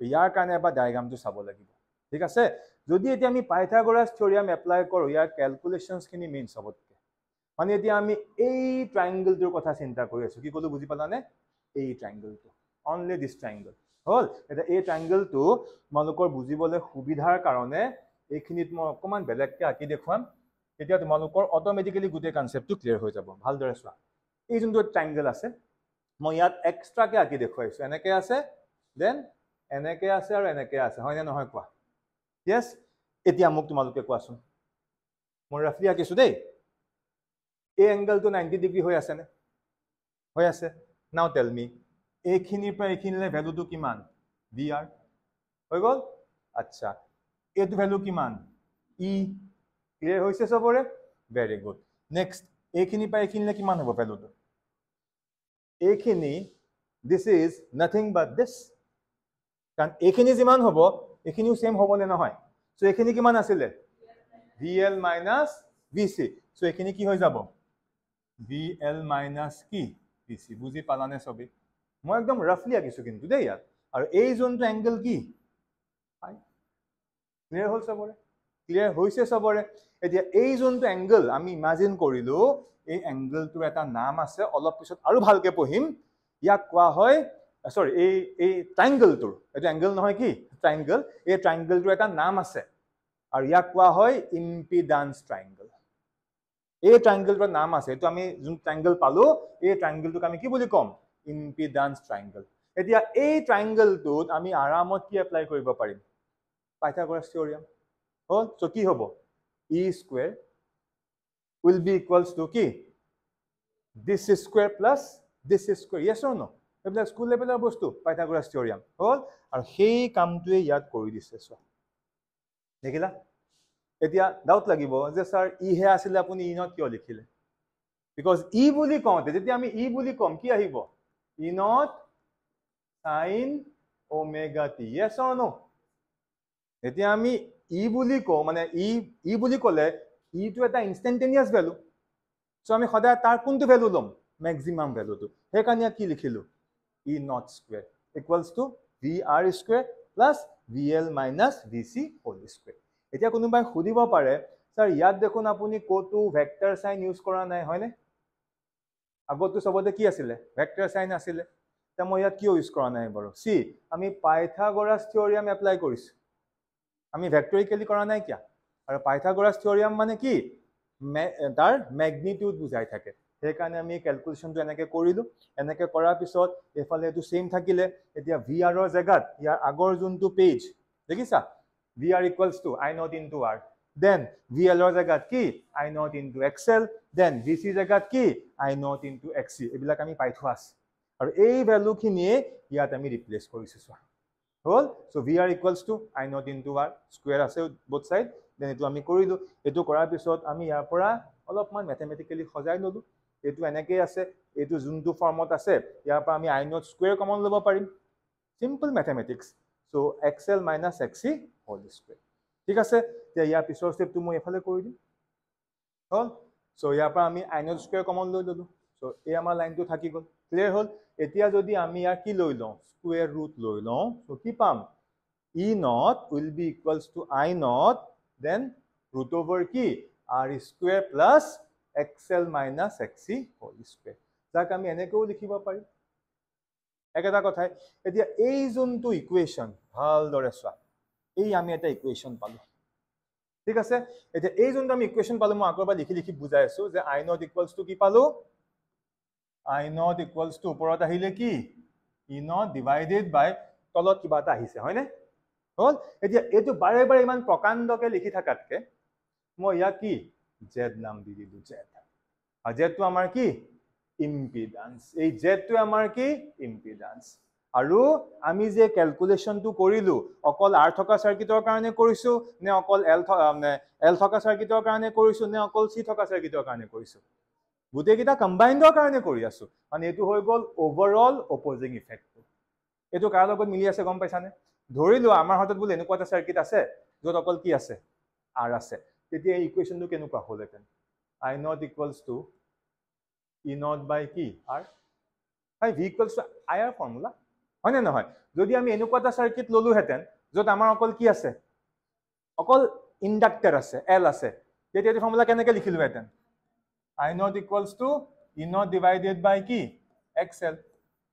ইয়াৰ কাৰণে এবাৰ ডায়াগ্ৰামটো চাব লাগিব ঠিক আছে যদি এতিয়া আমি পাইথাগোৰাছ থিওৰিয়াম এপ্লাই কৰো ইয়াৰ ক্যালকুলেশনস খিনি মেইন সবতকে মানে এতিয়া আমি এই ট্ৰায়াঙ্গলটোৰ কথা চিন্তা কৰি আছো কি কলো বুজি পালানে এই ট্ৰায়াঙ্গলটো অনলি দিস ট্ৰায়াঙ্গল হল এটা এই ট্ৰায়াঙ্গলটো তোমালোকৰ বুজিবলৈ সুবিধাৰ কাৰণে এইখিনিত মই অকমান বেলেগকৈ আঁকি দেখুৱাম তেতিয়া তোমালোকৰ অটোমেটিক্যালি গোটেই কনসেপ্টটো ক্লিয়াৰ হৈ যাব ভালদৰে চোৱা এই যোনটো ট্ৰায়াঙ্গল আছে মই ইয়াত এক্সট্ৰাকৈ আঁকি দেখুৱাইছো এনেকৈ আছে দেন এনেকৈ আছে আৰু এনেকৈ আছে হয় নে নহয় কোৱা yes এতিয়া মোক তোমালোকে কোৱাচোন মই ৰাফলি আঁকিছো দেই এই এংগলটো 90 ডিগ্ৰী হৈ আছে নে হৈ আছে নাও টেল মি এইখিনিৰ পৰা এইখিনিলে ভ্যালুটো কিমান vr হৈ গল আচ্ছা এইটো ভ্যালু কিমান e ক্লিয়াৰ হৈছে সবৰে ভেৰি গুড নেক্সট এইখিনি পৰা এইখিনিলে কিমান হ'ব ভ্যালুটো এইখিনি this is nothing but this কাৰণ এইখিনি যিমান হ'ব এইখিনিও সেম হ'ব নে নহয় সো এইখিনি কিমান আছিল VL minus VC সো এইখিনি কি হৈ যাব VL minus কি VC বুজি পালানে সবে মই একদম ৰাফলি আঁকিছো কিন্তু দেই ইয়াত আৰু এই যোনটো এংগল কি ক্লিয়াৰ হ'ল সবৰে ক্লিয়াৰ হৈছে সবৰে এতিয়া এই যোনটো এংগল আমি ইমাজিন কৰিলো এই এংগলটোৰ এটা নাম আছে অলপ পিছত আৰু ভালকে পঢ়িম ইয়াক কোৱা হয় সৰি এই ট্ৰায়াঙ্গলটোৰ এটা এংগল নহয় কি ট্ৰায়াঙ্গল এই ট্ৰায়াঙ্গলটোৰ এটা নাম আছে আৰু ইয়াক কোৱা হয় ইম্পিডান্স ট্ৰায়াঙ্গল এই ট্ৰায়াঙ্গলটোৰ নাম আছে এটো আমি যোন ট্ৰায়াঙ্গল পালো এই ট্ৰায়াঙ্গলটোক আমি কি বুলি কম ইম্পিডান্স ট্ৰায়াঙ্গল এতিয়া এই ট্ৰায়াঙ্গলটোত আমি আৰামত কি এপ্লাই কৰিব পাৰিম পাইথাগোৰাছ থিওৰিয়াম হল সো কি হ'ব e square will be equals to কি this square plus this square yes or no এইবিলাক স্কুল লেভেলৰ বস্তু পাইথাগোৰাছ থিওৰিয়াম হল আৰু সেই কামটোৱে ইয়াত কৰি দিছে সো দেখিলা এতিয়া ডাউট লাগিব যে স্যাৰ ই হে আছিল আপুনি ই নট কিয় লিখিলে বিকজ ই বুলি কওঁতে যেতিয়া আমি ই বুলি কম কি আহিব ই not sin omega t yes or no এতিয়া আমি ই বুলি কও মানে ই বুলি কলে ই টো এটা ইনস্ট্যান্টেনিয়াস ভ্যালু সো আমি সদায় তাৰ কোনটো ভ্যালু লম ম্যাক্সিমাম ভ্যালুটো সেই কাৰণে কি লিখিলো e naught square equals to vr square plus vl minus vc whole square এতিয়া কোনোবাই খুদিব পাৰে স্যাৰ ইয়াত দেখোন আপুনি কোটো ভেক্টৰ সাইন ইউজ কৰা নাই হয়নে আগতো সবতে কি আছিল ভেক্টৰ সাইন আছিল তা মই ইয়াত কি ইউজ কৰা নাই বাৰু সি আমি পাইথাগোৰাছ থিওৰিয়াম এপ্লাই কৰিছো আমি ভেক্টৰিক্যালি কৰা নাই কিয়া আৰু পাইথাগোৰাছ থিওৰিয়াম মানে কি তাৰ ম্যাগনিটিউড বুজাই থাকে সেই কাৰণে আমি ক্যালকুলেশনটো এনেকৈ কৰিলো এনেকৈ কৰাৰ পিছত এফালে এটো সেম থাকিলে এতিয়া vr ৰ জায়গাত ইয়াৰ আগৰ যোনটো পেজ দেখিছা vr equals to I naught into r then vl ৰ জায়গাত কি I naught into xl then vc জায়গাত কি I naught into xc এবিলাক আমি পাই থোৱা আছে আৰু এই ভ্যালু খিনিয়ে ইয়াত আমি ৰিপ্লেস কৰিছো হল so vr equals to I naught into r square আছে both side then এটো আমি কৰিলো এটো কৰাৰ পিছত আমি ইয়াৰ পৰা অলপমান ম্যাথমেটিক্যালি সজাই ললো এটো এনেকৈ আছে এটো যোনটো ফৰ্মত আছে ইয়াৰ পৰা আমি I naught square কমন লব পাৰিম simple mathematics so xl minus xc whole square ঠিক আছে তে ইয়াৰ পিছৰ স্টেপটো মই এফালে কৰি দিম হল so ইয়াৰ পৰা আমি I naught square কমন লৈ ললো so এই আমাৰ লাইনটো থাকি গল ক্লিয়াৰ হল এতিয়া যদি আমি ইয়াৰ কি লৈ লওঁ স্কয়াৰ ৰুট লৈ লওঁ so কি পাম e naught will be equals to I naught then root over কি r square plus xl minus xc whole square যাক আমি এনেকৈও লিখিব পাৰি একেটা কথাই এতিয়া এই যোনটো ইকুৱেশ্যন ভালদৰে চোৱা এই আমি এটা ইকুৱেশ্যন পালো ঠিক আছে এতিয়া এই যোনটো আমি ইকুৱেশ্যন পালো মই আগৰবাৰ লিখি লিখি বুজাই আছো যে I naught equals to কি পালো I naught equals to ওপৰত আহিলে কি E naught divided by তলত কিবা এটা আহিছে হয়নে হল এতিয়া এইটো বাৰে বাৰে ইমান প্ৰকাণ্ডকে লিখি থাকাতকে মই ইয়াক কি z নাম দি দিলো z আৰু z টো আমাৰ কি ইম্পিডেন্স এই z টো আমাৰ কি ইম্পিডেন্স আৰু আমি যে ক্যালকুলেশনটো কৰিলো অকল r থকা সাৰ্কিটৰ কাৰণে কৰিছো নে অকল l থকা সাৰ্কিটৰ কাৰণে কৰিছো নে অকল c থকা সাৰ্কিটৰ কাৰণে কৰিছো গুটেই কিটা কম্বাইন্ডৰ কাৰণে কৰি আছো মানে এটো হৈ গল ওভাৰঅল অপোজিং ইফেক্ট এটো কাৰ লগত মিলি আছে গম পাইছানে ধৰিলো আমাৰ হাতত বুলে এনেকুৱা এটা সাৰ্কিট আছে যত অকল কি আছে r আছে তেতিয়া এই ইকুৱেশ্যনটো কেনেকুৱা হলহেতেন I naught equals to E naught by কি r ভাই v equals to I r formula হয় না নহয় যদি আমি এনেকুৱা এটা সাৰ্কিট ললো হেতেন যত আমাৰ অকল কি আছে অকল ইন্ডাক্টৰ আছে l আছে তেতিয়া এই ফৰ্মুলা কেনেকৈ লিখিলো হেতেন I naught equals to E naught divided by কি xl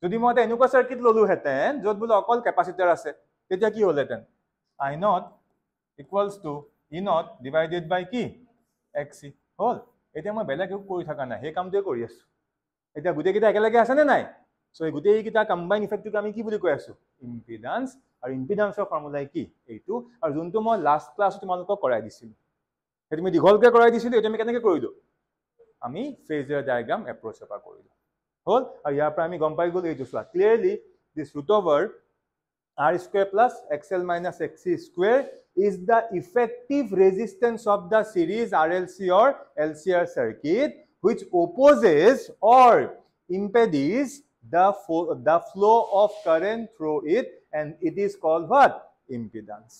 যদি মই এটা এনেকুৱা সাৰ্কিট ললো হেতেন যত বুলে অকল ক্যাপাসিটৰ আছে তেতিয়া কি হলহেতেন I naught equals to E naught divided by কি xc হল এতিয়া মই বেলেগ একো কৰি থাকা নাই হে কামটোই কৰি আছো এতিয়া গুটেই কিটা একেলগে আছে নে নাই সো এই গুটেই কিটা কম্বাইন ইফেক্টটো আমি কি বুলি কৈ আছো ইম্পিডেন্স আৰু ইম্পিডেন্সৰ ফৰ্মুলা কি এইটো আৰু যোনটো মই লাষ্ট ক্লাছ তোমালোকক কৰাই দিছিলো হেতু মই দীঘলকে কৰাই দিছিলো এটা আমি কেনেকৈ কৰিলো আমি ফেজাৰ ডায়াগ্ৰাম এপ্ৰোচৰ পৰা কৰিলো হল আৰু ইয়াৰ পৰা আমি গম পাই গলো এইটো চোৱা clearly this root over r square plus xl minus xc square is the effective resistance of the series RLC or LCR circuit which opposes or impedes the flow of current through it and it is called what impedance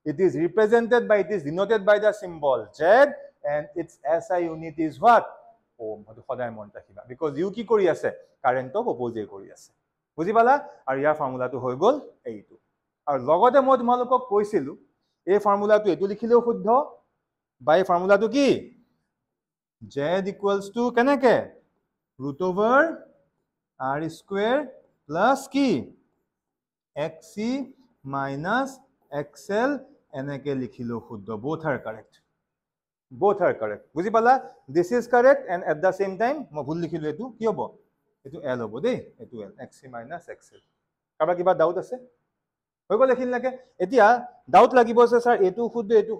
it is represented by it is denoted by the symbol Z and its SI unit is what ohm হয়তো সদায় মন ৰাখিবা because you কি কৰি আছে কাৰেণ্টক অপোজিট কৰি আছে বুজি পালা আৰু ইয়াৰ ফৰ্মুলাটো হৈ গল এইটো আৰু লগতে মই তোমালোকক কৈছিলো এই ফৰ্মুলাটো এটো লিখিলেও শুদ্ধ বাই ফৰ্মুলাটো কি z equals to কেনেকে root over r square plus কি xc minus xl এনেকে লিখিলেও শুদ্ধ both are correct বুজি পালা this is correct and at the same time মই ভুল লিখিলো এটো কি হ'ব এটো l হ'ব দেই এটো l xc minus xl Kaaba কিবা ডাউট আছে হৈ গল লিখিল লাগে এতিয়া ডাউট লাগিব যে স্যার এটো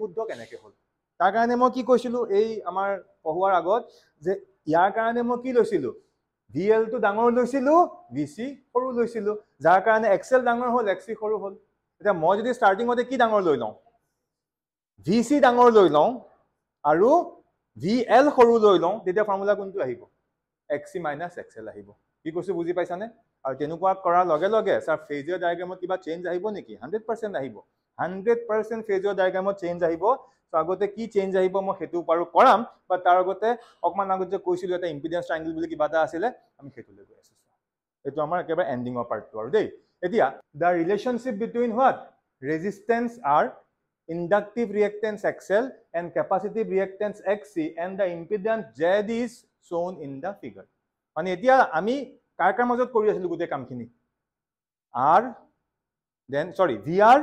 শুদ্ধ কেনেকৈ হল তাৰ কাৰণে মই কি কৈছিলো এই আমাৰ পঢ়ুৱাৰ আগত যে ইয়াৰ কাৰণে মই কি লৈছিলো VL টো ডাঙৰ লৈছিলো VC সৰু লৈছিলো যাৰ কাৰণে XL ডাঙৰ হল XC সৰু হল এতিয়া মই যদি ষ্টাৰ্টিংতে কি ডাঙৰ লৈ লওঁ VC ডাঙৰ লৈ লওঁ আৰু VL সৰু লৈ লওঁ তেতিয়া ফৰ্মুলা কোনটো আহিব XC minus XL আহিব কি কৈছো বুজি পাইছানে আৰু তেনেকুৱা কৰাৰ লগে লগে স্যাৰ ফেজৰ ডায়াগ্ৰামত কিবা চেঞ্জ আহিব নেকি 100% আহিব 100% ফেজৰ ডায়াগ্ৰামত চেঞ্জ আহিব সো আগতে কি চেঞ্জ আহিব মই হেতু পাৰো কৰাম বা তাৰ আগতে অকমান আগতে কৈছিলো এটা ইম্পিডেন্স ট্ৰায়াঙ্গল বুলি কিবা এটা আছিল আমি হেতুলৈ গৈ আছো এটো আমাৰ একেবাৰে এন্ডিংৰ পাৰ্টটো আৰু দেই এতিয়া the relationship between what resistance R inductive reactance XL and capacitive reactance XC and the impedance Z is shown in the figure মানে এতিয়া আমি কাৰ মাজত কৰি আছিলো গুটে কামখিনি R then sorry VR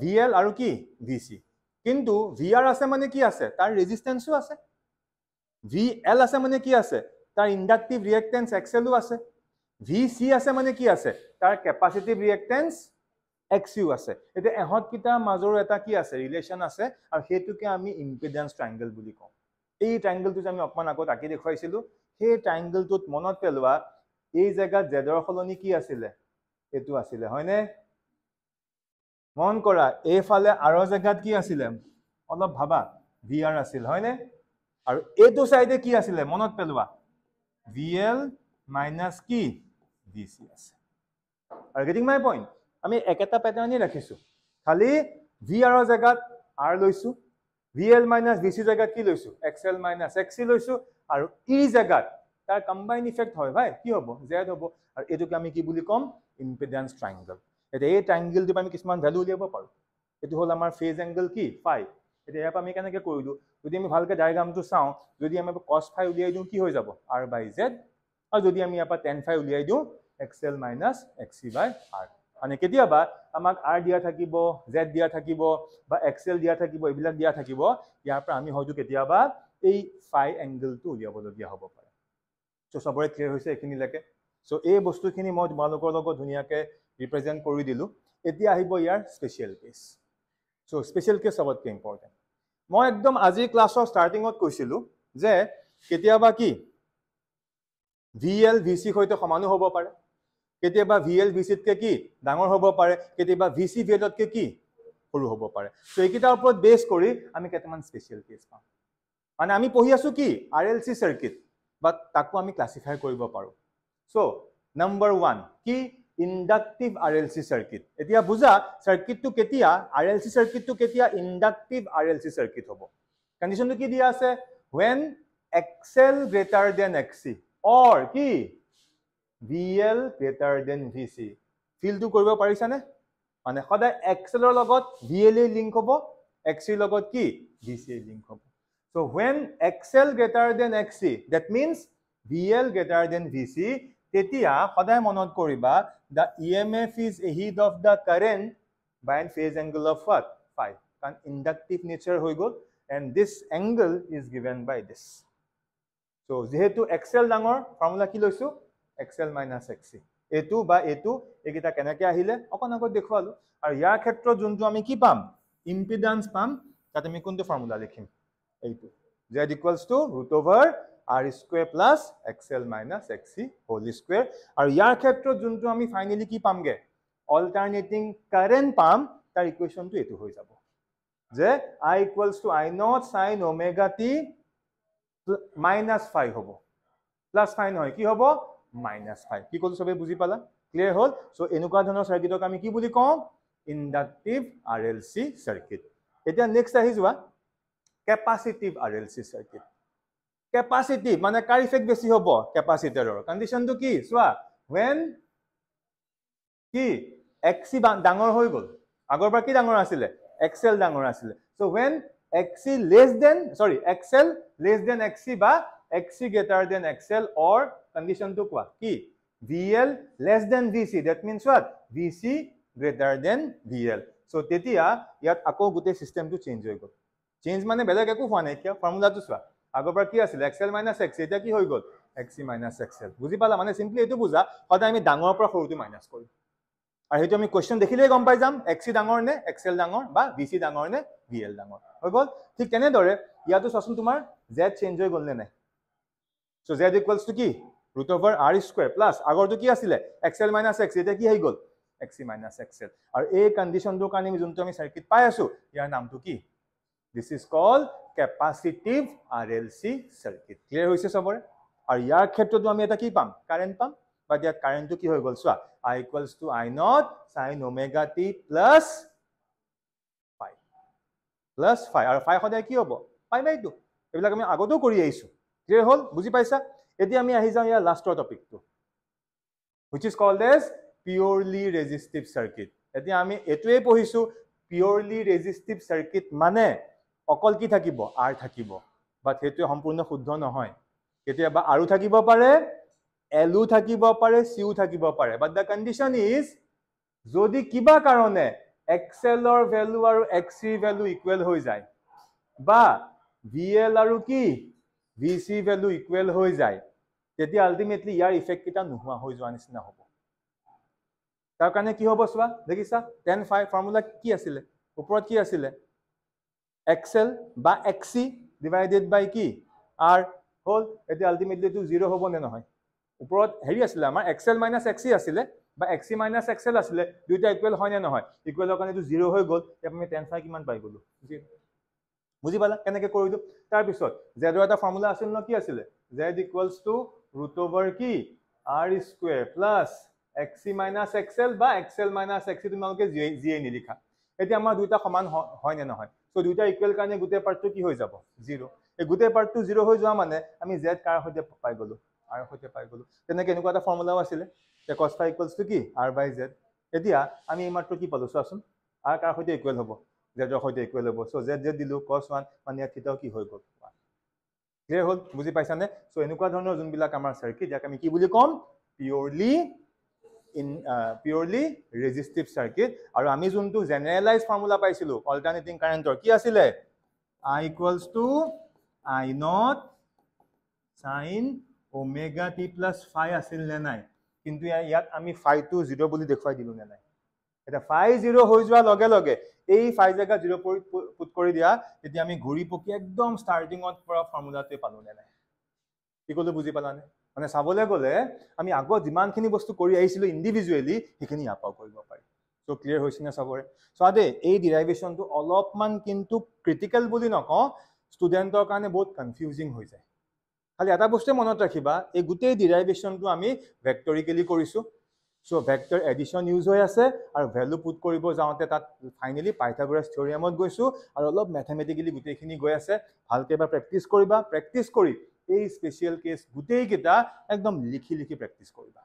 VL আৰু কি VC কিন্তু VR আছে মানে কি আছে তাৰ ৰেজিস্ট্যান্সও আছে VL আছে মানে কি আছে তাৰ ইন্ডাকটিভ ৰিঅ্যাকটেন্স XL ও আছে VC আছে মানে কি আছে তাৰ ক্যাপাসিটিভ ৰিঅ্যাকটেন্স XC ও আছে এটা এহত কিটা মাজৰ এটা কি আছে ৰিলেশন আছে আৰু হেতুকে আমি ইম্পিডেন্স ট্ৰায়াঙ্গল বুলি কওঁ এই ট্ৰায়াঙ্গলটো যে আমি অকমান আগত আকি দেখুৱাইছিলো সেই ট্ৰায়াঙ্গলটোত মনত পেলোৱা এই জায়গা জেডৰ খলনি কি আছিল এটো আছিল হয়নে মন কৰা এই ফালে আৰু জায়গাত কি আছিল অলপ ভাবা VR আছিল হয়নে আৰু এটো সাইডে কি আছিল মনত পেলোৱা VL minus কি VC আছে আৰু গেটিং মাই পইণ্ট আমি একেটা প্যাটাৰ্নই ৰাখিছো খালি VR ৰ জায়গাত R লৈছো VL minus VC জায়গাত কি লৈছো XL minus XC লৈছো আৰু ই জায়গাত তাৰ কম্বাইন ইফেক্ট হয় ভাই কি হ'ব Z হ'ব আৰু এটোকে আমি কি বুলি কম ইম্পিডেন্স ট্ৰায়াঙ্গল এটা এই ট্ৰায়াঙ্গলটো আমি কিছুমান ভ্যালু উলিয়াব পাৰো এটো হল আমাৰ ফেজ এংগল কি phi এটা ইয়াৰ আমি কেনেকৈ কৰিলো যদি আমি ভালকে ডায়াগ্ৰামটো চাওঁ যদি আমি cos phi উলিয়াই দিও কি হৈ যাব R by Z আৰু যদি আমি ইয়াৰ পৰা tan phi উলিয়াই দিওঁ xl minus xc by r মানে কেতিয়াবা আমাক r দিয়া থাকিব z দিয়া থাকিব বা xl দিয়া থাকিব এইবিলাক দিয়া থাকিব ইয়াৰ পৰা আমি হয়তো কেতিয়াবা এই phi এংগলটো উলিয়াবলগীয়া হ'ব পাৰে সো সবৰে ক্লিয়াৰ হৈছে এইখিনিলৈকে সো এই বস্তুখিনি মই তোমালোকৰ লগত ধুনীয়াকৈ ৰিপ্ৰেজেণ্ট কৰি দিলো এতিয়া আহিব ইয়াৰ special case so special case সবতকৈ ইম্পৰ্টেণ্ট মই একদম আজি ক্লাছৰ ষ্টাৰ্টিঙত কৈছিলোঁ যে কেতিয়াবা কি VL VC সৈতে সমানো হ'ব পাৰে কেতিয়াবা VL VC তকৈ কি ডাঙৰ হ'ব পাৰে কেতিয়াবা VC VL তকৈ কি সৰু হ'ব পাৰে সো এইকেইটাৰ ওপৰত বেছ কৰি আমি কেইটামান স্পেচিয়েল কেছ পাম মানে আমি পঢ়ি আছো কি RLC সাৰ্কিট বাট তাকো আমি ক্লাসিফাই কৰিব পাৰো সো নম্বৰ 1 কি ইন্ডাকটিভ RLC সাৰ্কিট এতিয়া বুজা সাৰ্কিটটো কেতিয়া RLC সাৰ্কিটটো কেতিয়া ইন্ডাকটিভ RLC সাৰ্কিট হ'ব কন্ডিশনটো কি দিয়া আছে when XL greater than XC or কি VL greater than VC ফিলটো কৰিব পাৰিছানে মানে সদায় XL ৰ লগত VL লিংক হ'ব XC ৰ লগত কি VC লিংক হ'ব so when XL greater than XC that means VL greater than VC তেতিয়া সদায় মনত কৰিবা the EMF is ahead of the current by a phase angle of what phi কাৰণ inductive nature হৈ গ'ল and this angle is given by this so যেহেতু XL ডাঙৰ ফৰ্মুলা কি লৈছো XL minus XC এটো বা এটো একিটা কেনেকৈ আহিলে অকন আগত দেখুৱালো আৰু ইয়াৰ ক্ষেত্ৰত যোনটো আমি কি পাম ইম্পিডেন্স পাম তাতে আমি কোনটো ফৰ্মুলা লিখিম এইটো z equals to root over r square plus xl minus xc whole square আৰু ইয়াৰ ক্ষেত্ৰত যোনটো আমি ফাইনালি কি পামগে অল্টাৰনেটিং কাৰেন্ট পাম তাৰ ইকুৱেশনটো এটো হৈ যাব যে I equals to I naught sin omega t minus phi হ'ব plus phi নহয় কি হ'ব minus phi কি কল সবে বুজি পালা ক্লিয়াৰ হল সো এনেকুৱা ধৰণৰ সাৰ্কিটক আমি কি বুলি কওঁ ইন্ডাকটিভ RLC সাৰ্কিট এতিয়া নেক্সট আহি যোৱা ক্যাপাসিটিভ RLC সাৰ্কিট ক্যাপাসিটিভ মানে কাৰ ইফেক্ট বেছি হ'ব ক্যাপাসিটৰৰ কন্ডিশনটো কি সোৱা when কি XC ডাঙৰ হৈ গল আগৰবাৰ কি ডাঙৰ আছিল XL ডাঙৰ আছিল so when XL less than XC বা XC greater than XL or condition to কোৱা কি VL less than VC that means what VC greater than VL so তেতিয়া ইয়াত আকৌ গোটেই সিস্টেমটো চেঞ্জ হৈ গল চেঞ্জ মানে বেলেগ একো হোৱা নাই কিয় ফৰ্মুলাটো চোৱা আগৰবাৰ কি আছিল XL minus XC এটা কি হৈ গল XC minus XL বুজি পালা মানে সিম্পলি এটো বুজা সদায় আমি ডাঙৰৰ পৰা সৰুটো মাইনাস কৰিম আৰু হেতু আমি কোৱেশ্চন দেখিলেই গম পাই যাম XC ডাঙৰ নে XL ডাঙৰ বা VC ডাঙৰ নে VL ডাঙৰ হৈ গল ঠিক তেনে দৰে ইয়াতো চোৱাচোন তোমাৰ Z চেঞ্জ হৈ গল নে নাই so Z equals to কি root over r square plus আগৰটো কি আছিল XL minus XC এটা কি হৈ গল XC minus XL আৰু এই কন্ডিশনটোৰ কাৰণে আমি যোনটো আমি সাৰ্কিট পাই আছো ইয়াৰ নামটো কি this is called capacitive RLC circuit clear হৈছে সবৰে আৰু ইয়াৰ ক্ষেত্ৰতো আমি এটা কি পাম কাৰেন্ট পাম but ইয়াত কাৰেন্টটো কি হৈ গল সোৱা I equals to I naught sin omega t plus phi আৰু phi সদায় কি হ'ব pi by 2 এইবিলাক আমি আগতো কৰি আহিছো ক্লিয়াৰ হল বুজি পাইছা এতিয়া আমি আহি যাওঁ ইয়াৰ লাষ্টৰ টপিকটো which is called as purely resistive circuit এতিয়া আমি এটোৱে পঢ়িছো purely resistive circuit মানে অকল কি থাকিব R থাকিব বাট হেতু সম্পূৰ্ণ শুদ্ধ নহয় কেতিয়াবা আৰু থাকিব পাৰে L থাকিব পাৰে C থাকিব পাৰে but the condition is যদি কিবা কাৰণে XL ৰ ভ্যালু আৰু XC ভ্যালু ইকুৱেল হৈ যায় বা VL আৰু কি VC ভ্যালু ইকুৱেল হৈ যায় তেতিয়া আলটিমেটলি ইয়াৰ ইফেক্ট কিটা নোহোৱা হৈ যোৱা নিচিনা হ'ব তাৰ কাৰণে কি হ'ব সোৱা দেখিছা tan phi ফৰ্মুলা কি আছিল ওপৰত কি আছিল XL বা XC divided by কি R হল এতিয়া আলটিমেটলি টু 0 হ'ব নে নহয় ওপৰত হেৰি আছিল আমাৰ XL minus XC আছিল বা XC minus XL আছিল দুইটা ইকুৱেল হয় নে নহয় ইকুৱেলৰ কাৰণে টু 0 হৈ গল এতিয়া আমি tan phi কিমান পাই গলো বুজি পালা কেনেকৈ কৰিলো তাৰ পিছত Z ৰ এটা ফৰ্মুলা আছিল ন কি আছিল Z equals to root over কি R square plus XC minus XL বা XL minus XC তোমালোকে জিয়ে নিলিখা এতিয়া আমাৰ দুইটা সমান হয় নে নহয় সো দুইটা ইকুৱেল কাৰণে গোটেই পাৰ্টটো কি হৈ যাব 0 এই গোটেই পাৰ্টটো 0 হৈ যোৱা মানে আমি Z কাৰ সৈতে পাই গলো R সৈতে পাই গলো তেনেকৈ এনেকুৱা এটা ফৰ্মুলাও আছিল যে cos phi equals to কি R by Z এতিয়া আমি এই মাত্ৰ কি পালো চোৱাচোন R কাৰ সৈতে ইকুৱেল হ'ব Z ৰ সৈতে ইকুৱেল হ'ব সো Z দিলো cos 1 মানে ইয়াত থিতাও কি হৈ গল ক্লিয়াৰ হ'ল বুজি পাইছানে সো এনেকুৱা ধৰণৰ যোনবিলাক আমাৰ সাৰ্কিট যাক আমি কি বুলি ক'ম পিউৰলি ৰেজিষ্টিভ সাৰ্কিট আৰু আমি যোনটো জেনেৰেলাইজ ফৰ্মুলা পাইছিলো অল্টাৰনেটিং কাৰেন্টৰ কি আছিলে I equals to I naught sin omega t plus phi আছিল নে নাই কিন্তু ইয়াত আমি phi to 0 বুলি দেখুৱাই দিলো নে নাই এটা phi 0 হৈ যোৱা লগে লগে এই phi জায়গা 0 পুট কৰি দিয়া তেতিয়া আমি ঘূৰি পকি একদম ষ্টাৰ্টিংত পৰা ফৰ্মুলাটো পালো নে নাই কি কলো বুজি পালানে মানে চাবলৈ গলে আমি আগত যিমানখিনি বস্তু কৰি আহিছিলো ইন্ডিভিজুৱেলি সেইখিনি আপাও কৰিব পাৰি সো ক্লিয়াৰ হৈছে না সবৰে সো আদে এই ডেৰিভেশনটো অলপমান কিন্তু ক্ৰিটিক্যাল বুলি নকওঁ ষ্টুডেন্টৰ কাৰণে বহুত কনফিউজিং হৈ যায় খালি এটা বস্তু মনত ৰাখিবা এই গোটেই ডেৰিভেশনটো আমি ভেক্টৰিকেলি কৰিছো সো ভেক্টৰ এডিশন ইউজ হৈ আছে আৰু ভ্যালু পুট কৰিব যাওঁতে তাত ফাইনালি পাইথাগোৰাছ থিওৰেমত গৈছো আৰু অলপ ম্যাথমেটিক্যালি গোটেইখিনি গৈ আছে ভালকে বা প্ৰেক্টিস কৰিবা প্ৰেক্টিস কৰি এই স্পেশাল কেস গোটেই কিটা একদম লিখি লিখি প্ৰেক্টিস কৰিবা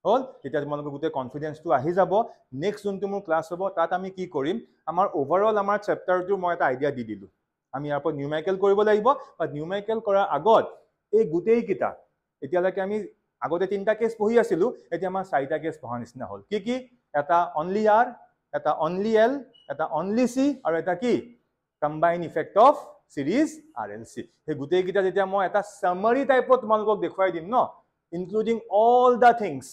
হল তেতিয়া তোমালোকৰ গোটেই কনফিডেন্সটো আহি যাব নেক্সট যোনটো মোৰ ক্লাস হ'ব তাত আমি কি কৰিম আমাৰ ওভাৰঅল আমাৰ চেপ্টাৰটো মই এটা আইডিয়া দি দিলো আমি ইয়াৰ পৰা নিউমেৰিকেল কৰিব লাগিব বা নিউমেৰিকেল কৰাৰ আগত এই গোটেই কিটা এতিয়ালৈকে আমি আগতে তিনটা কেস পঢ়ি আছিলো এতিয়া আমাৰ চাৰিটা কেস পঢ়া নিচিনা হল কি এটা অনলি আৰ এটা অনলি এল এটা অনলি সি আৰু এটা কি কম্বাইন ইফেক্ট অফ সিৰিজ আৰএলসি হে গোটেই কিটা যেতিয়া মই এটা সামাৰি টাইপত তোমালোকক দেখুৱাই দিম ন including all the things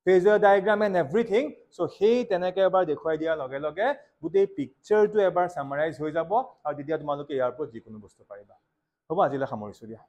phasor diagram and everything so hey teneke ebar dekhwai dia loge loge gutei picture tu ebar summarize hoi jabo aru ditia tumaluke airport jikono bostu pariba hoba ajile samorisu dia